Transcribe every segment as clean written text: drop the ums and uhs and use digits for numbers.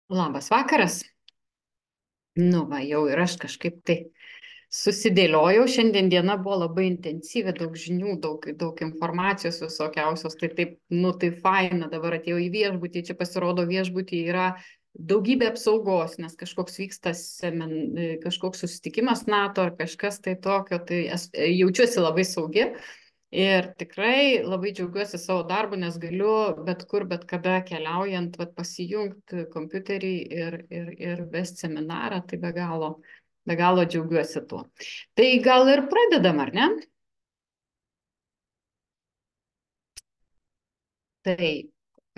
Labas vakaras. Nu, va, jau ir aš kažkaip tai susidėliojau. Šiandien diena buvo labai intensyvi, daug žinių, daug informacijos visokiausios. Tai taip, nu, tai faina. Dabar atėjau į viešbutį, čia pasirodo viešbutį yra daugybė apsaugos, nes kažkoks vyksta kažkoks susitikimas NATO ar kažkas tai tokio. Tai jaučiuosi labai saugi. Ir tikrai labai džiaugiuosi savo darbu, nes galiu bet kur, bet kada keliaujant, vat, pasijungti kompiuterį ir vesti seminarą, tai be galo džiaugiuosi tuo. Tai gal ir pradedam, ar ne? Tai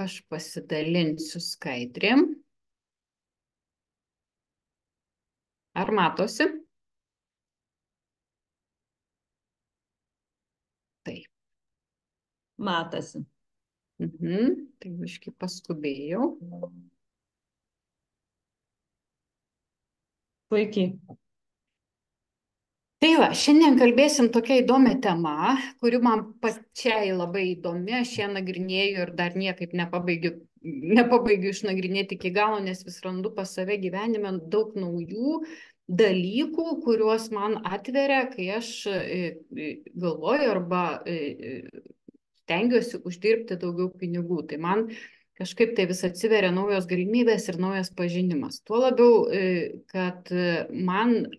aš pasidalinsiu skaidrėm. Ar matosi? Taip. Matosi. Tai biškį paskubėjau. Puikiai. Tai va, šiandien kalbėsim tokia įdomia tema, kuri man pačiai labai įdomi. Aš ją nagrinėju ir dar niekaip nepabaigiu išnagrinėti iki galo, nes vis randu pas save gyvenime daug naujų dalykų, kuriuos man atveria, kai aš galvoju arba stengiuosi uždirbti daugiau pinigų. Tai man kažkaip tai vis atsiveria naujos galimybės ir naujas pažinimas. Tuo labiau, kad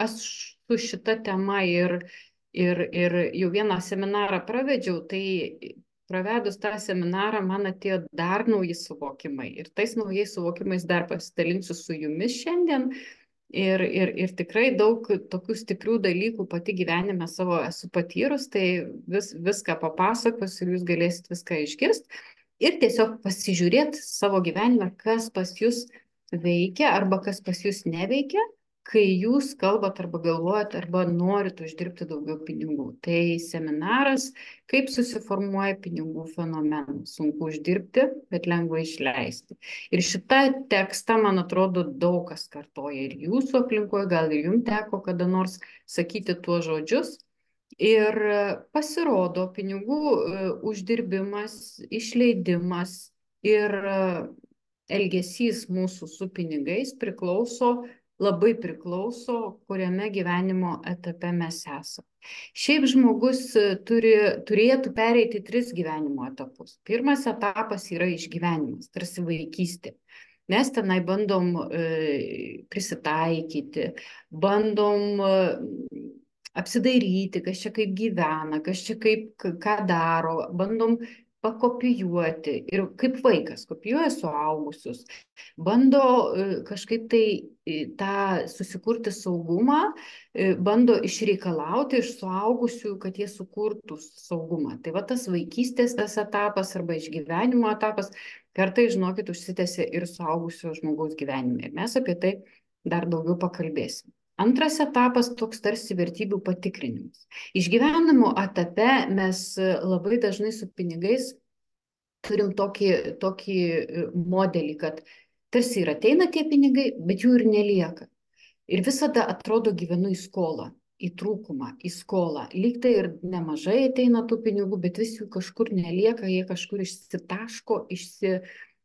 aš su šita tema ir jau vieną seminarą pravedžiau, tai pravedus tą seminarą man atėjo dar nauji suvokimai. Ir tais naujais suvokimais dar pasidalinsiu su jumis šiandien. Ir tikrai daug tokių stiprių dalykų pati gyvenime savo esu patyrus, tai viską papasakosiu ir jūs galėsit viską išgirsti. Ir tiesiog pasižiūrėti savo gyvenime, kas pas jūs veikia arba kas pas jūs neveikia, kai jūs kalbat arba galvojat arba norit uždirbti daugiau pinigų. Tai seminaras, kaip susiformuoja pinigų fenomenas. Sunku uždirbti, bet lengva išleisti. Ir šitą tekstą, man atrodo, daug kas kartoja ir jūsų aplinkoje, gal ir jums teko kada nors sakyti tuos žodžius. Ir pasirodo, pinigų uždirbimas, išleidimas ir elgesys mūsų su pinigais labai priklauso, kuriame gyvenimo etape mes esame. Šiaip žmogus turėtų pereiti 3 gyvenimo etapus. Pirmas etapas yra išgyvenimas, tarsi vaikystė. Mes tenai bandom prisitaikyti, bandom apsidairyti, kas čia kaip gyvena, kas čia ką daro, bandom pakopijuoti ir kaip vaikas kopijuoja suaugusius, bando kažkaip tai tą susikurti saugumą, bando išreikalauti iš suaugusių, kad jie sukurtų saugumą. Tai va tas vaikystės tas etapas arba išgyvenimo etapas kartais, žinokit, užsitęsia ir suaugusio žmogaus gyvenime. Ir mes apie tai dar daugiau pakalbėsim. Antras etapas toks tarsi vertybių patikrinimas. Išgyvenimo etape mes labai dažnai su pinigais turim tokį modelį, kad tarsi ir ateina tie pinigai, bet jų ir nelieka. Ir visada atrodo gyvenu į skolą, į trūkumą, į skolą. Lyg tai ir nemažai ateina tų pinigų, bet vis jų kažkur nelieka, jie kažkur išsitaško,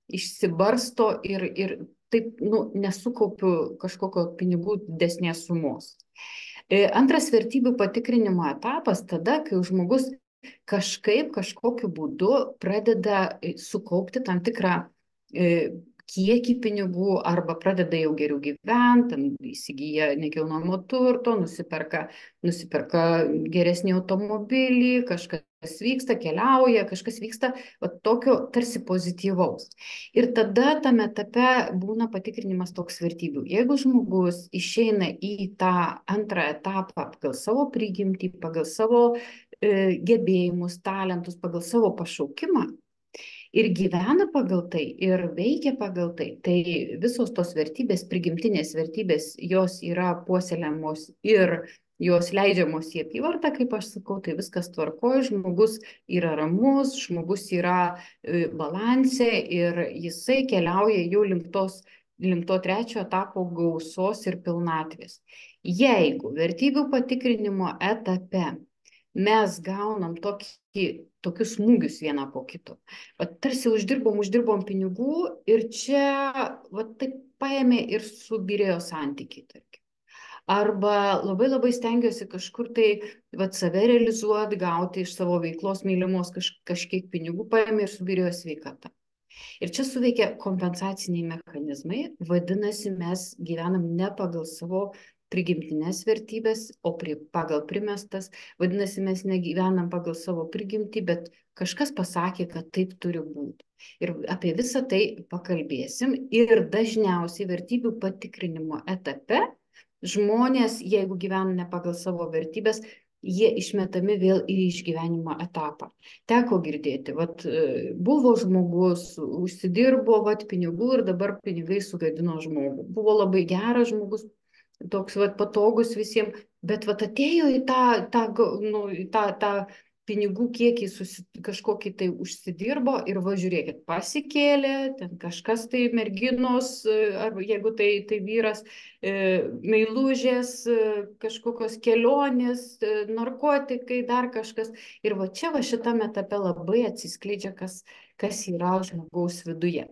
išsibarsto ir taip, nesukaupiu kažkokio pinigų didesnės sumos. Antras vertybių patikrinimo etapas tada, kai žmogus kažkokiu būdu pradeda sukaupti tam tikrą kiekį pinigų arba pradeda jau geriau gyventi, įsigyja nekilnojamo turto, nusiperka geresnį automobilį, kažkas vyksta, keliauja, kažkas vyksta tokio tarsi pozityvaus. Ir tada tame etape būna patikrinimas toks vertybių. Jeigu žmogus išeina į tą antrą etapą pagal savo prigimtį, pagal savo gebėjimus, talentus, pagal savo pašaukimą, ir gyvena pagal tai, ir veikia pagal tai, tai visos tos vertybės, prigimtinės vertybės, jos yra puoselėjamos ir jos leidžiamos į apyvartą, kaip aš sakau, tai viskas tvarkoja, žmogus yra ramus, žmogus yra balanse ir jisai keliauja jau link to trečio etapo gausos ir pilnatvės. Jeigu vertybių patikrinimo etape mes gaunam tokius smūgius vieną po kito. Vat tarsi uždirbom pinigų ir čia vat taip paėmė ir subyrėjo santykiai, tarkim. Arba labai labai stengiuosi kažkur tai vat, save realizuoti, gauti iš savo veiklos mylimos kažkiek pinigų, paėmė ir subyrėjo sveikata. Ir čia suveikia kompensaciniai mechanizmai, vadinasi, mes gyvenam ne pagal savo prigimtinės vertybės, o pagal primestas, vadinasi, mes negyvenam pagal savo prigimtį, bet kažkas pasakė, kad taip turi būti. Ir apie visą tai pakalbėsim ir dažniausiai vertybių patikrinimo etape žmonės, jeigu gyvena ne pagal savo vertybės, jie išmetami vėl į išgyvenimo etapą. Teko girdėti, vat, buvo žmogus, užsidirbo vat, pinigų ir dabar pinigai sugadino žmogų. Buvo labai geras žmogus, toks vat, patogus visiems, bet vat, atėjo į tą pinigų kiekį kažkokį tai užsidirbo ir va žiūrėkit, pasikėlė, ten kažkas tai merginos, arba jeigu tai vyras, meilužės, kažkokios kelionės, narkotikai, dar kažkas. Ir va čia va šitame etape labai atsiskleidžia, kas yra žmogaus viduje.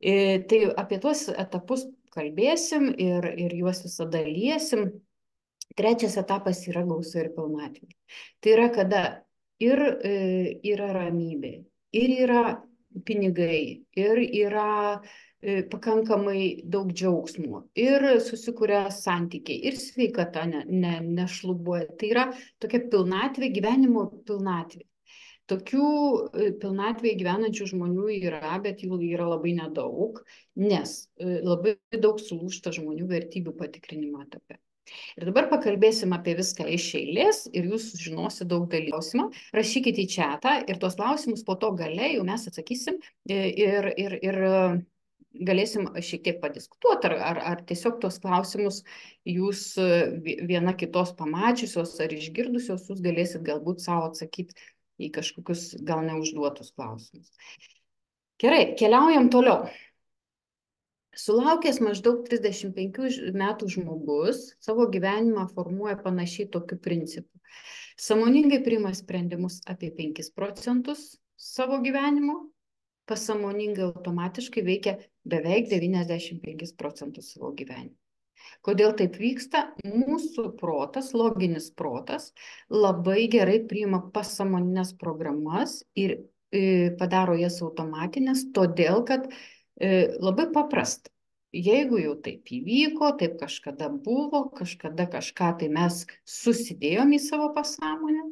Tai apie tuos etapus kalbėsim ir juos visada liesim. Trečias etapas yra gausa ir pilnatvė. Tai yra, kada ir yra ramybė, ir yra pinigai, ir yra pakankamai daug džiaugsmo, ir susikuria santykiai, ir sveikata nešlubuoja. Tai yra tokia pilnatvė, gyvenimo pilnatvė. Tokių pilnatvėje gyvenančių žmonių yra, bet jų yra labai nedaug, nes labai daug sulūžta žmonių vertybių patikrinimo etape. Ir dabar pakalbėsim apie viską iš eilės ir jūs sužinosit daug dalykų. Rašykite į chatą ir tuos klausimus po to gale jau mes atsakysim ir galėsim šiek tiek padiskutuoti, ar tiesiog tuos klausimus jūs viena kitos pamačiusios ar išgirdusios, jūs galėsit galbūt savo atsakyti į kažkokius gal neužduotus klausimus. Gerai, keliaujam toliau. Sulaukęs maždaug 35 metų žmogus savo gyvenimą formuoja panašiai tokiu principu. Sąmoningai priima sprendimus apie 5% savo gyvenimo, pasąmoningai automatiškai veikia beveik 95% savo gyvenimo. Kodėl taip vyksta? Mūsų protas, loginis protas, labai gerai priima pasąmoninės programas ir padaro jas automatinės, todėl kad labai paprasta. Jeigu jau taip įvyko, taip kažkada buvo, kažkada kažką tai mes susidėjom į savo pasąmonę,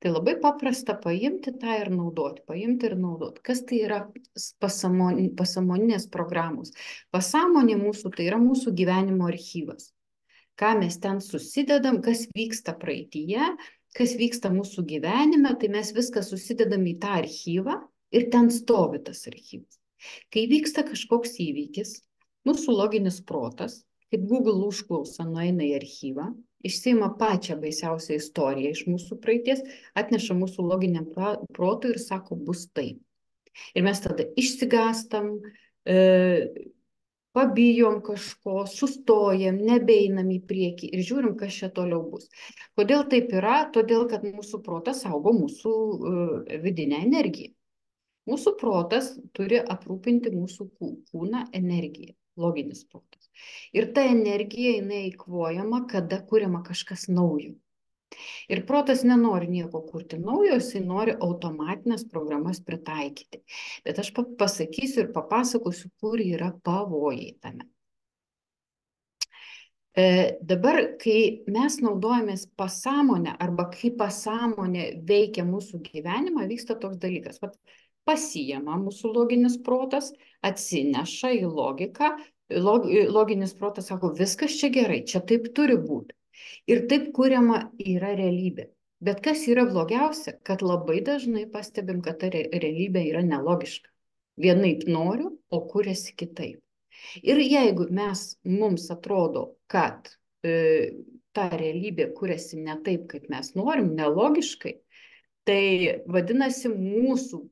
tai labai paprasta paimti tą ir naudoti, paimti ir naudoti. Kas tai yra pasąmoninės programos? Pasąmonė mūsų tai yra mūsų gyvenimo archyvas. Ką mes ten susidedam, kas vyksta praeityje, kas vyksta mūsų gyvenime, tai mes viską susidedam į tą archyvą ir ten stovi tas archyvas. Kai vyksta kažkoks įvykis, mūsų loginis protas, kaip Google užklausa, nueina į archyvą, išsiima pačią baisiausią istoriją iš mūsų praeities, atneša mūsų loginiam protui ir sako, bus taip. Ir mes tada išsigastam, pabijom kažko, sustojam, nebeinam į priekį ir žiūrim, kas čia toliau bus. Kodėl taip yra? Todėl, kad mūsų protas saugo mūsų vidinę energiją. Mūsų protas turi aprūpinti mūsų kūną energiją, loginis protas. Ir ta energija, jinai eikvojama, kada kuriama kažkas naujo. Ir protas nenori nieko kurti naujo, jisai nori automatinės programas pritaikyti. Bet aš pasakysiu ir papasakosiu, kur yra pavojai tame. Dabar, kai mes naudojamės pasąmonę arba kai pasąmonė veikia mūsų gyvenimą, vyksta toks dalykas. Pasiima mūsų loginis protas, atsineša į logiką, loginis protas sako, viskas čia gerai, čia taip turi būti. Ir taip kuriama yra realybė. Bet kas yra blogiausia, kad labai dažnai pastebim, kad ta realybė yra nelogiška. Vienaip noriu, o kuriasi kitaip. Ir jeigu mums atrodo, kad ta realybė kuriasi ne taip, kaip mes norim, nelogiškai, tai vadinasi mūsų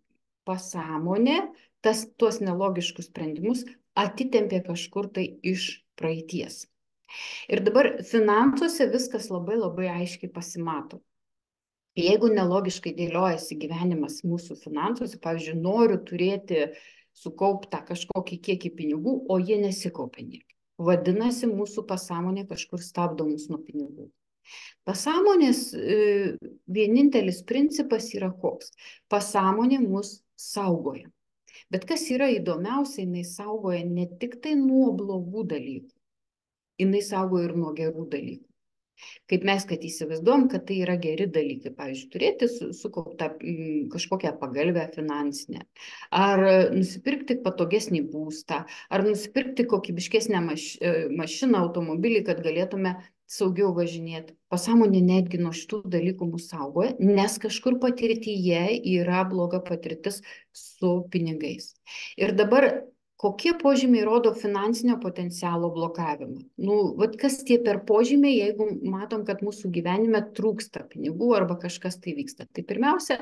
pasąmonė tuos nelogiškus sprendimus atitempė kažkur tai iš praeities. Ir dabar finansuose viskas labai labai aiškiai pasimato. Jeigu nelogiškai dėliojasi gyvenimas mūsų finansuose, pavyzdžiui, noriu turėti sukauptą kažkokį kiekį pinigų, o jie nesikaupia niekaip. Vadinasi, mūsų pasąmonė kažkur stabdo mus nuo pinigų. Pasąmonės vienintelis principas yra koks? Pasąmonė mus saugoja. Bet kas yra įdomiausia, jinai saugoja ne tik tai nuo blogų dalykų, jinai saugoja ir nuo gerų dalykų. Kaip mes, kad įsivaizduom, kad tai yra geri dalykai, pavyzdžiui, turėti sukauptą kažkokią pagalbę finansinę, ar nusipirkti patogesnį būstą, ar nusipirkti kokybiškesnę mašiną, automobilį, kad galėtume saugiau važinėti. Pasąmonė netgi nuo šitų dalykų mus saugoja, nes kažkur patirtyje yra bloga patirtis su pinigais. Ir dabar kokie požymiai rodo finansinio potencialo blokavimą? Vat kas tie per požymiai, jeigu matom, kad mūsų gyvenime trūksta pinigų arba kažkas tai vyksta? Tai pirmiausia,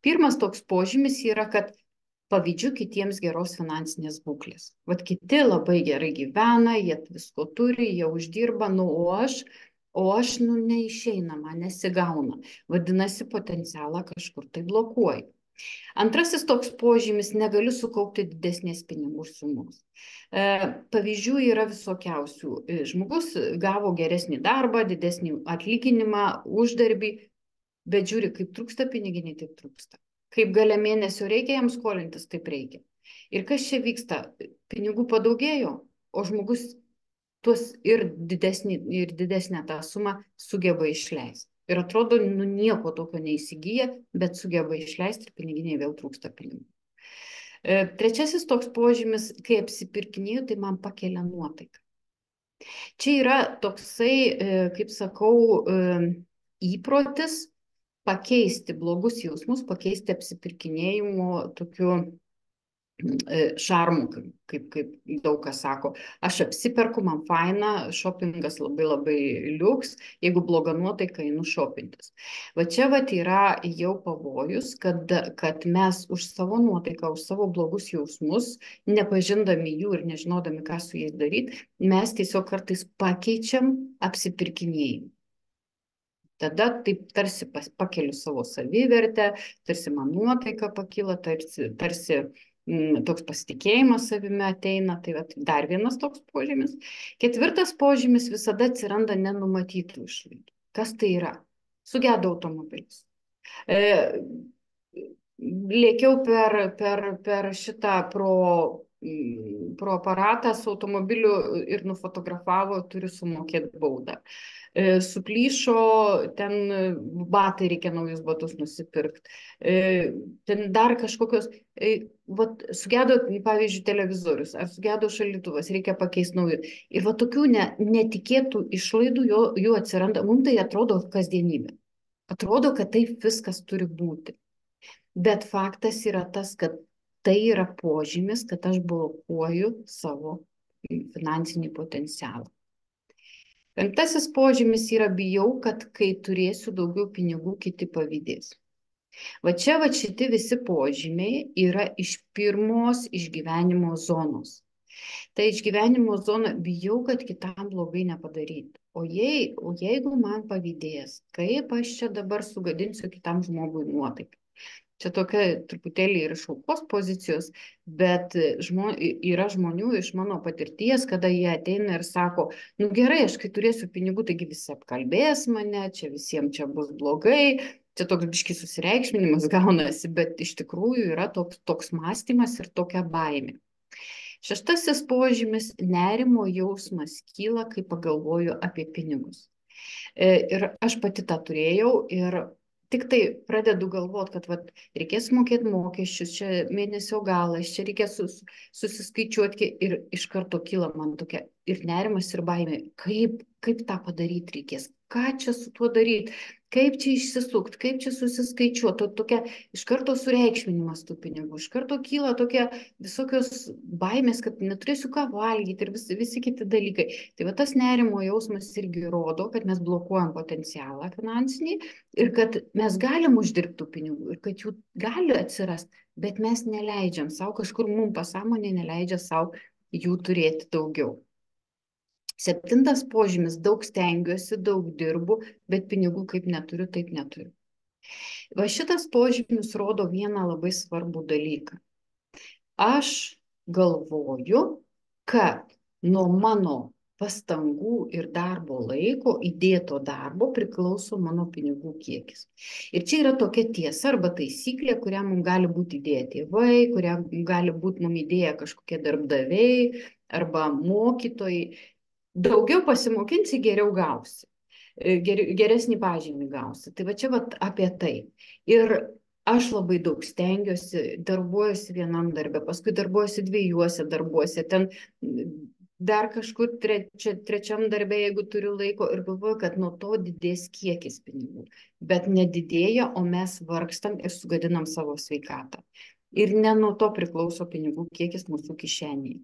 pirmas toks požymis yra, kad pavydžiu kitiems geros finansinės būklės. Vat kiti labai gerai gyvena, jie visko turi, jie uždirba, o aš neišeina, man nesigauna. Vadinasi, potencialą kažkur tai blokuoju. Antrasis toks požymis, negaliu sukaupti didesnės pinigų sumos. Pavyzdžių yra visokiausių. Žmogus gavo geresnį darbą, didesnį atlyginimą, uždarbį, bet žiūri, kaip trūksta piniginiai, taip trūksta. Kaip gale mėnesio reikia jam skolintis, taip reikia. Ir kas čia vyksta? Pinigų padaugėjo, o žmogus tuos ir didesnę tą sumą sugeba išleisti. Ir atrodo, nieko tokio neįsigyja, bet sugeba išleisti ir piniginiai vėl trūksta pinigų. Trečiasis toks požymis, kai apsipirkinėju, tai man pakelia nuotaiką. Čia yra toksai, kaip sakau, įprotis pakeisti blogus jausmus, pakeisti apsipirkinėjimo tokiu šarmu, kaip daug kas sako. Aš apsiperku, man faina, šopingas labai liuks, jeigu bloga nuotaika, einu šopintis. Va čia yra jau pavojus, kad mes už savo nuotaiką, už savo blogus jausmus, nepažindami jų ir nežinodami, ką su jais daryti, mes tiesiog kartais pakeičiam apsipirkinėjimą. Tada taip tarsi pakeliu savo savivertę, tarsi man nuotaika pakyla, tarsi toks pasitikėjimas savimi ateina, tai dar vienas toks požymis. Ketvirtas požymis, visada atsiranda nenumatytų išlaidų. Kas tai yra? Sugedo automobilis. Lėkiau per šitą pro aparatą su automobiliu ir nufotografavo, turiu sumokėti baudą. Suplyšo, ten batai, reikia naujus batus nusipirkti. Ten dar kažkokios, sugedo, pavyzdžiui, televizorius, ar sugedo šaldytuvas, reikia pakeisti naujų. Ir tokių netikėtų išlaidų jų atsiranda, mums tai atrodo kasdienybė. Atrodo, kad taip viskas turi būti. Bet faktas yra tas, kad tai yra požymis, kad aš blokuoju savo finansinį potencialą. Penktasis požymis yra bijau, kad kai turėsiu daugiau pinigų, kiti pavydės. Va čia šitie visi požymiai yra iš pirmos išgyvenimo zonos. Ta išgyvenimo zona bijau, kad kitam blogai nepadarytų. O jeigu man pavydės, kaip aš čia dabar sugadinsiu kitam žmogui nuotaiką? Čia tokia truputėlį ir iš aukos pozicijos, bet yra žmonių iš mano patirties, kada jie ateina ir sako, gerai, aš kai turėsiu pinigų, taigi visi apkalbės mane, čia visiems čia bus blogai, čia toks biškis susireikšminimas gaunasi, bet iš tikrųjų yra toks mąstymas ir tokia baimė. Šeštasis požymis, nerimo jausmas kyla, kai pagalvoju apie pinigus. Ir aš pati tą turėjau ir tik tai pradedu galvoti, kad reikės mokėti mokesčius, čia mėnesio galas, čia reikės susiskaičiuoti ir iš karto kyla man tokia ir nerimas, ir baimė. Kaip tą padaryti reikės? Ką čia su tuo daryti? Kaip čia išsisukti? Kaip čia susiskaičiuoti? Tokia iš karto sureikšminimas tų pinigų. Iš karto kyla tokia visokios baimės, kad neturėsiu ką valgyti ir visi kiti dalykai. Tai tas nerimo jausmas irgi rodo, kad mes blokuojam potencialą finansinį ir kad mes galim uždirbti tų pinigų ir kad jų gali atsirasti, bet mes neleidžiam savo, kažkur mums pasąmonė neleidžia savo jų turėti daugiau. Septintas požymis, daug stengiuosi, daug dirbu, bet pinigų kaip neturiu, taip neturiu. Va šitas požymis rodo vieną labai svarbų dalyką. Aš galvoju, kad nuo mano pastangų ir darbo laiko, įdėto darbo priklauso mano pinigų kiekis. Ir čia yra tokia tiesa arba taisyklė, kurią mums gali būti įdėję tėvai, kurią gali būti mums įdėję kažkokie darbdaviai arba mokytojai. Daugiau pasimokinsi, geriau gausi. Geresnį pažymį gausi. Tai va čia va apie tai. Ir aš labai daug stengiuosi, darbuojuosi vienam darbe, paskui darbuojuosi dviejuose darbuose, ten dar kažkur trečiam darbe, jeigu turiu laiko, ir galvoju, kad nuo to didės kiekis pinigų. Bet nedidėja, o mes vargstam ir sugadinam savo sveikatą. Ir ne nuo to priklauso pinigų kiekis mūsų kišenėje.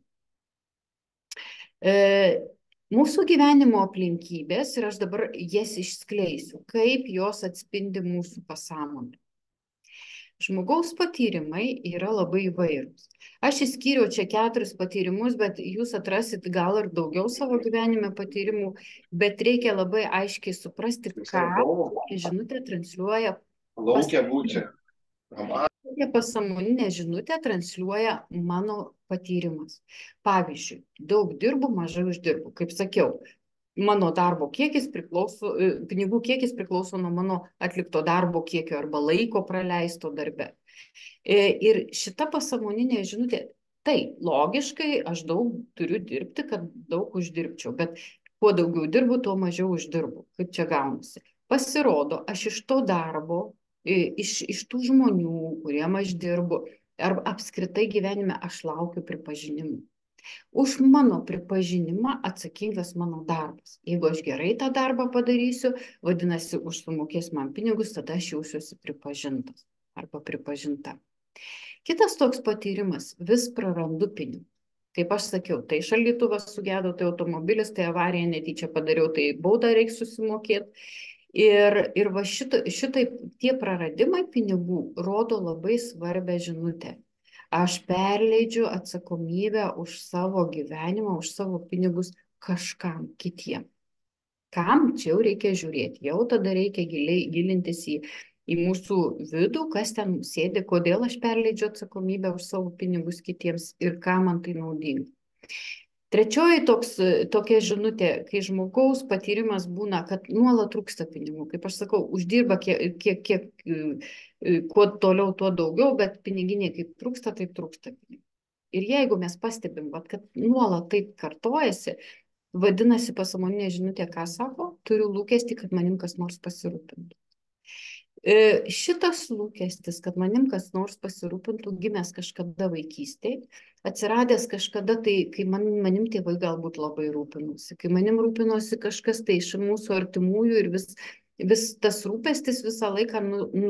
Mūsų gyvenimo aplinkybės, ir aš dabar jas išskleisiu, kaip jos atspindi mūsų pasąmonę. Žmogaus patyrimai yra labai įvairūs. Aš išskyriau čia 4 patyrimus, bet jūs atrasit gal ir daugiau savo gyvenime patyrimų, bet reikia labai aiškiai suprasti, ką žinutė transliuoja. Kokią pasąmoninę žinutę transliuoja mano patyrimas. Pavyzdžiui, daug dirbu, mažai uždirbu. Kaip sakiau, mano darbo kiekis priklauso, pinigų kiekis priklauso nuo mano atlikto darbo kiekio arba laiko praleisto darbe. Ir šita pasąmoninė žinutė, tai logiškai aš daug turiu dirbti, kad daug uždirbčiau, bet kuo daugiau dirbu, tuo mažiau uždirbu. Kaip čia gaunasi? Pasirodo, aš iš to darbo, iš tų žmonių, kuriem aš dirbu, ar apskritai gyvenime aš laukiu pripažinimų. Už mano pripažinimą atsakingas mano darbas. Jeigu aš gerai tą darbą padarysiu, vadinasi, užsumokės man pinigus, tada aš jausiuosi pripažintas arba pripažinta. Kitas toks patyrimas, vis prarandu pinigų. Kaip aš sakiau, tai šaldytuvas sugedo, tai automobilis, tai avariją netyčia padariau, tai baudą reiks susimokėti. Ir va šitaip tie praradimai pinigų rodo labai svarbę žinutę. Aš perleidžiu atsakomybę už savo gyvenimą, už savo pinigus kažkam kitiem. Kam? Čia jau reikia žiūrėti, jau tada reikia gilintis į mūsų vidų, kas ten sėdi, kodėl aš perleidžiu atsakomybę už savo pinigus kitiems ir ką man tai naudinga. Trečioji tokia žinutė, kai žmogaus patyrimas būna, kad nuolat trūksta pinigų. Kaip aš sakau, uždirba kuo toliau, tuo daugiau, bet piniginiai kaip trūksta, taip trūksta pinigų. Ir jeigu mes pastebim, kad nuolat taip kartojasi, vadinasi pasąmoninė žinutė, ką sako, turiu lūkestį, kad manim kas nors pasirūpintų. Šitas lūkestis, kad manim kas nors pasirūpintų, gimęs kažkada vaikystėje, atsiradęs kažkada, tai kai manim tėvai galbūt labai rūpinosi, kai manim rūpinosi kažkas tai iš mūsų artimųjų ir vis tas rūpestis visą laiką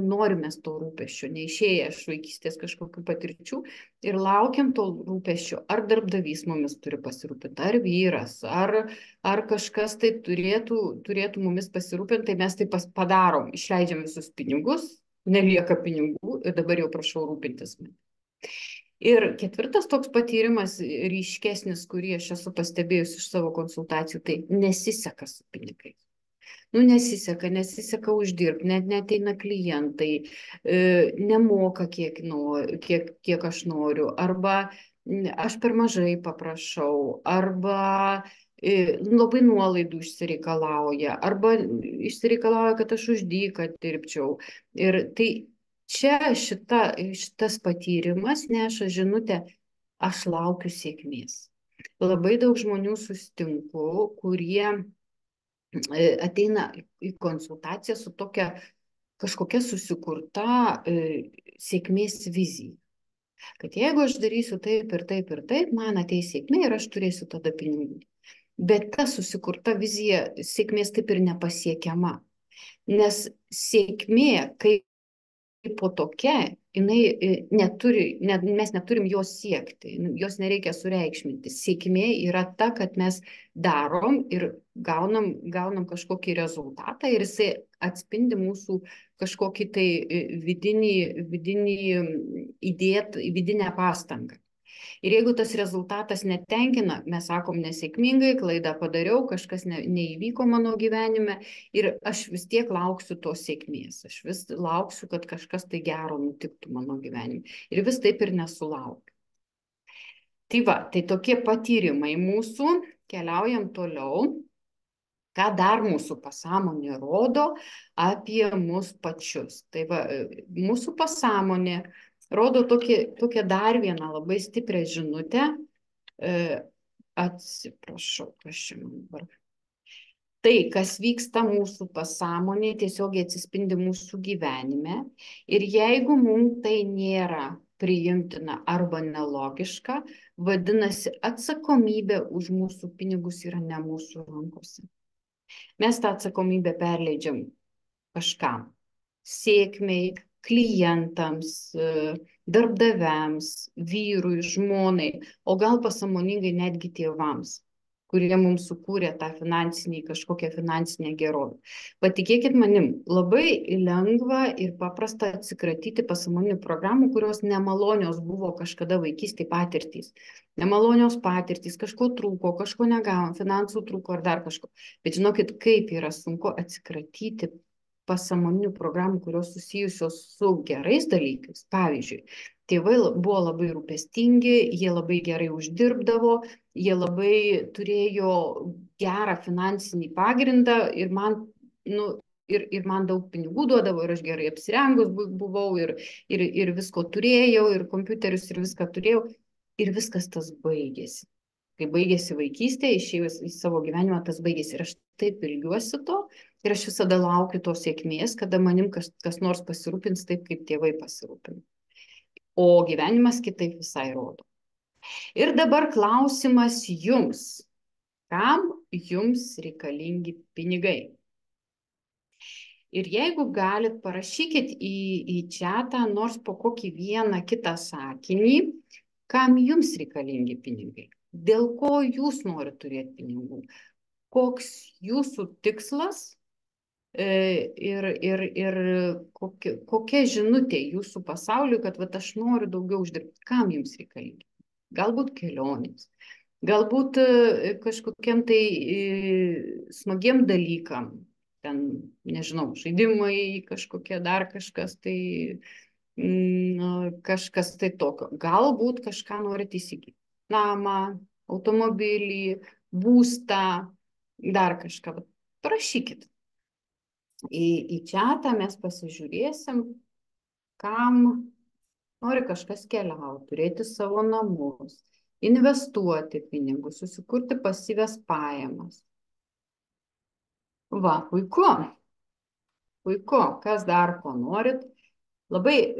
norime to rūpesčio, neišėję iš vaikystės kažkokių patirčių ir laukiam to rūpesčio, ar darbdavys mumis turi pasirūpinti, ar vyras, ar kažkas tai turėtų mumis pasirūpinti, tai mes tai padarom, išleidžiam visus pinigus, nelieka pinigų ir dabar jau prašau rūpintis man. Ir ketvirtas toks patyrimas ryškesnis, kurį aš esu pastebėjus iš savo konsultacijų, tai nesiseka su pinigais. Nesiseka uždirbti, net neteina klientai, nemoka kiek aš noriu, arba aš per mažai paprašau, arba labai nuolaidų išsireikalauja, arba išsireikalauja, kad aš už dyką dirbčiau. Ir tai čia šitas patyrimas neša žinutę, aš laukiu sėkmės. Labai daug žmonių susitinku, kurie ateina į konsultaciją su tokia kažkokia susikurta sėkmės vizija. Kad jeigu aš darysiu taip ir taip ir taip, man ateis sėkmė ir aš turėsiu tada pinigų. Bet ta susikurta vizija sėkmės taip ir nepasiekiama. Nes sėkmė, kaip po tokia, mes neturim jos siekti, jos nereikia sureikšminti. Sėkmė yra ta, kad mes darom ir gaunam kažkokį rezultatą ir jisai atspindi mūsų kažkokį tai vidinę pastangą. Ir jeigu tas rezultatas netenkina, mes sakom nesėkmingai, klaidą padariau, kažkas neįvyko mano gyvenime ir aš vis tiek lauksiu tos sėkmės. Aš vis lauksiu, kad kažkas tai gero nutiktų mano gyvenime. Ir vis taip ir nesulaukiu. Tai va, tai tokie patyrimai mūsų, keliaujam toliau. Ką dar mūsų pasąmonė rodo apie mus pačius. Tai va, mūsų pasąmonė rodo tokią dar vieną labai stiprią žinutę. Atsiprašau, kas čia man dabar. Tai, kas vyksta mūsų pasąmonėje, tiesiogiai atsispindi mūsų gyvenime. Ir jeigu mums tai nėra priimtina arba nelogiška, vadinasi, atsakomybė už mūsų pinigus yra ne mūsų rankose. Mes tą atsakomybę perleidžiam kažkam. Sėkmei, klientams, darbdaviams, vyrui, žmonai, o gal pasąmoningai netgi tėvams, kurie mums sukūrė tą kažkokią finansinę gerovę. Patikėkit manim, labai lengva ir paprasta atsikratyti pasąmoninių programų, kurios nemalonios buvo kažkada vaikystėje patirtys. Nemalonios patirtys, kažko trūko, kažko negavom, finansų trūko ar dar kažko. Bet žinokit, kaip yra sunku atsikratyti pasąmoninių programų, kurios susijusios su gerais dalykais. Pavyzdžiui, tėvai buvo labai rūpestingi, jie labai gerai uždirbdavo, jie labai turėjo gerą finansinį pagrindą ir man, ir man daug pinigų duodavo, ir aš gerai apsirengus buvau, ir visko turėjau, ir kompiuterius, ir viską turėjau. Ir viskas tas baigėsi. Kai baigėsi vaikystė, išėjus į savo gyvenimą, tas baigėsi. Ir aš taip ilgiuosi to, ir aš visada laukiu tos sėkmės, kada manim kas nors pasirūpins taip, kaip tėvai pasirūpina. O gyvenimas kitaip visai rodo. Ir dabar klausimas jums. Kam jums reikalingi pinigai? Ir jeigu galit, parašykit į chatą nors po kokį vieną kitą sakinį, kam jums reikalingi pinigai? Dėl ko jūs norite turėti pinigų? Koks jūsų tikslas ir kokia žinutė jūsų pasauliui, kad vat, aš noriu daugiau uždirbti? Kam jums reikalingi? Galbūt kelionės, galbūt kažkokiem tai smagiem dalykam, ten, nežinau, žaidimai, kažkokie dar kažkas tai, kažkas tai tokio. Galbūt kažką norite įsigyti. Namą, automobilį, būstą, dar kažką. Parašykit. Į chatą mes pasižiūrėsim, kam nori kažkas keliauti, turėti savo namus, investuoti pinigus, susikurti pasyvias pajamas. Va, puiku. Puiku. Kas dar ko norit? Labai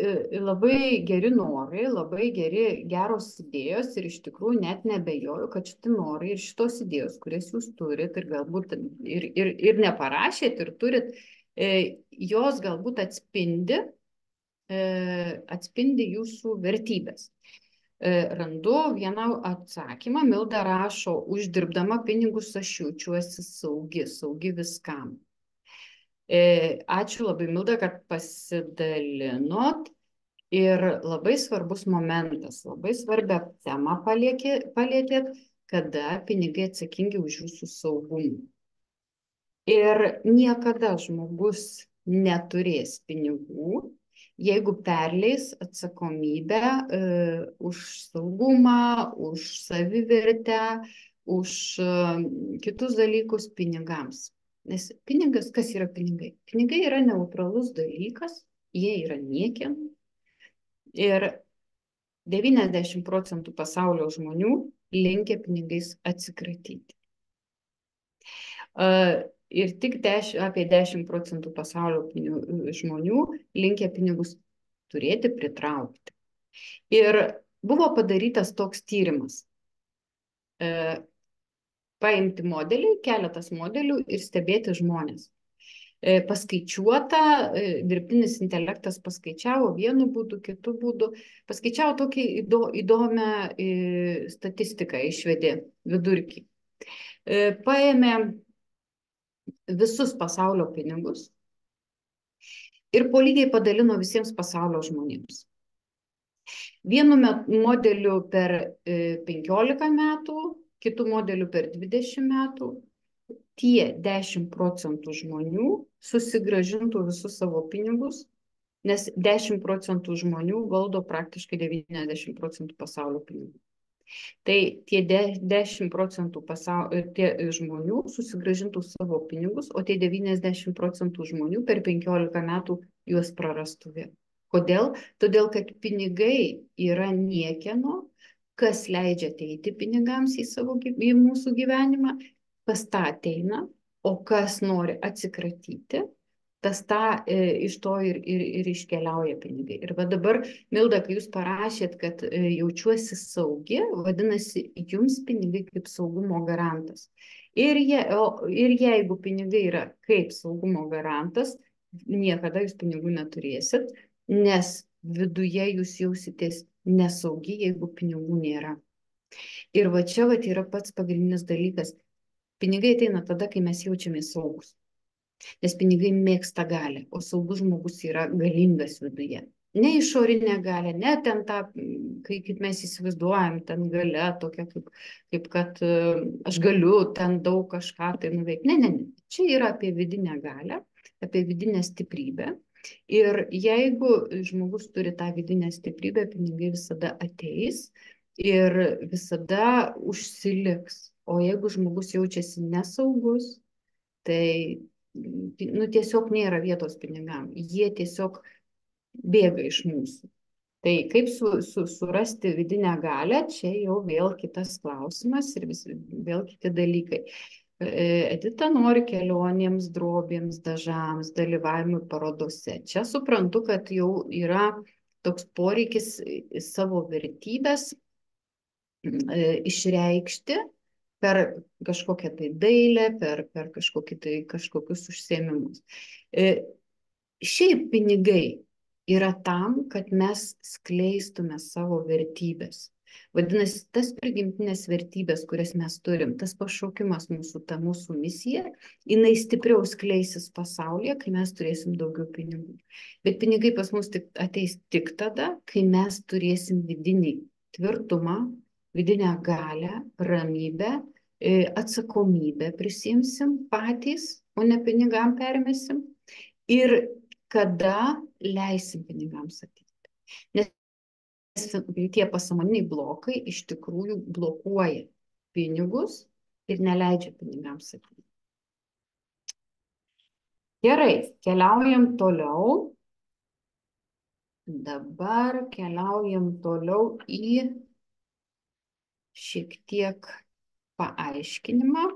geri norai, labai geros idėjos ir iš tikrųjų net nebejoju, kad šitie norai ir šitos idėjos, kurias jūs turit ir galbūt ir neparašėt ir turit, jos galbūt atspindi jūsų vertybės. Randu vieną atsakymą, Milda rašo, uždirbdama pinigus aš jaučiuosi saugi viskam. Ačiū labai, Milda, kad pasidalinot ir labai svarbus momentas, labai svarbią temą palietėt, kada pinigai atsakingi už jūsų saugumą. Ir niekada žmogus neturės pinigų, jeigu perleis atsakomybę už saugumą, už savivertę, už kitus dalykus pinigams. Nes pinigas, kas yra pinigai? Pinigai yra neutralus dalykas, jie yra niekieno. Ir 90% pasaulio žmonių linkę pinigais atsikratyti. Ir tik apie 10% pasaulio žmonių linkę pinigus turėti, pritraukti. Ir buvo padarytas toks tyrimas. Paimti modelį, keletas modelių ir stebėti žmonės. Paskaičiuota, dirbtinis intelektas paskaičiavo vienu būdu, kitu būdu, paskaičiavo tokį įdomią statistiką, išvedė vidurkį. Paėmė visus pasaulio pinigus ir po lygiai padalino visiems pasaulio žmonėms. Vienu modeliu per 15 metų, kitų modelių per 20 metų, tie 10% žmonių susigrąžintų visus savo pinigus, nes 10% žmonių valdo praktiškai 90% pasaulio pinigų. Tai tie 10% tie žmonių susigrąžintų savo pinigus, o tie 90% žmonių per 15 metų juos prarastų vėl. Kodėl? Todėl, kad pinigai yra niekieno, kas leidžia ateiti pinigams į mūsų gyvenimą, pas tą ateina, o kas nori atsikratyti, tas tą iš to ir iškeliauja pinigai. Ir va dabar, Milda, kai jūs parašėt, kad jaučiuosi saugi, vadinasi, jums pinigai kaip saugumo garantas. Ir jeigu pinigai yra kaip saugumo garantas, niekada jūs pinigų neturėsit, nes viduje jūs jausitės nesaugi, jeigu pinigų nėra. Ir va čia va yra pats pagrindinis dalykas. Pinigai ateina tada, kai mes jaučiamės saugus. Nes pinigai mėgsta galią, o saugus žmogus yra galingas viduje. Ne išorinė galia, ne ten ta, kaip mes įsivaizduojam, ten galia tokia, kaip kad aš galiu ten daug kažką tai nuveikti. Ne. Čia yra apie vidinę galią, apie vidinę stiprybę. Ir jeigu žmogus turi tą vidinę stiprybę, pinigai visada ateis ir visada užsiliks. O jeigu žmogus jaučiasi nesaugus, tai tiesiog nėra vietos pinigam. Jie tiesiog bėga iš mūsų. Tai kaip surasti vidinę galią, čia jau vėl kitas klausimas ir vėl kiti dalykai. Edita nori kelionėms, drobėms, dažams, dalyvavimui parodose. Čia suprantu, kad jau yra toks poreikis savo vertybės išreikšti per kažkokią tai dailę, per kažkokius užsiėmimus. Šiaip pinigai yra tam, kad mes skleistume savo vertybės. Vadinasi, tas prigimtinės vertybės, kurias mes turim, tas pašaukimas mūsų, ta mūsų misija, jinai stipriau skleisis pasaulyje, kai mes turėsim daugiau pinigų. Bet pinigai pas mus ateis tik tada, kai mes turėsim vidinį tvirtumą, vidinę galią, ramybę, atsakomybę prisimsim patys, o ne pinigam permesim. Ir kada leisim pinigams ateiti. Nes tie pasąmoniniai blokai iš tikrųjų blokuoja pinigus ir neleidžia pinigams ateiti. Gerai, keliaujam toliau. Dabar keliaujam toliau į šiek tiek paaiškinimą.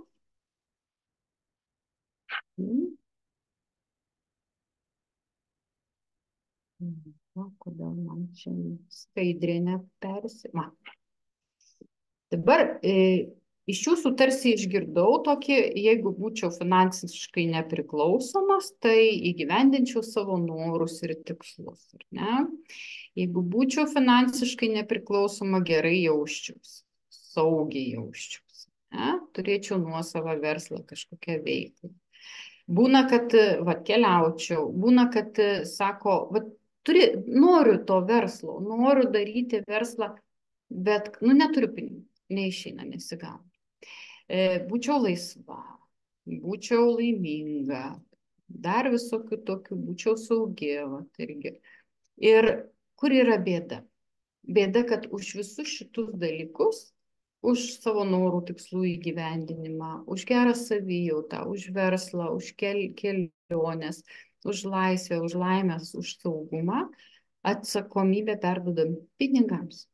Kodėl man čia skaidrė nepersima. Dabar iš jūsų tarsi išgirdau tokį, jeigu būčiau finansiškai nepriklausomas, tai įgyvendinčiau savo norus ir tikslus. Ne? Jeigu būčiau finansiškai nepriklausoma, gerai jausčiausi, saugiai jausčiausi. Ne? Turėčiau nuosavą verslą, kažkokią veiklą. Būna, kad keliaučiau, būna, kad sako, noriu to verslo, noriu daryti verslą, bet neturiu pinigų, neišeina, nesigauna. Būčiau laisva, būčiau laiminga, dar visokių tokių, būčiau saugi, irgi. Ir kur yra bėda? Bėda, kad už visus šitus dalykus, už savo norų tikslų įgyvendinimą, už gerą savijautą, už verslą, už keliones, už laisvę, už laimės, už saugumą, atsakomybę perduodam pinigams.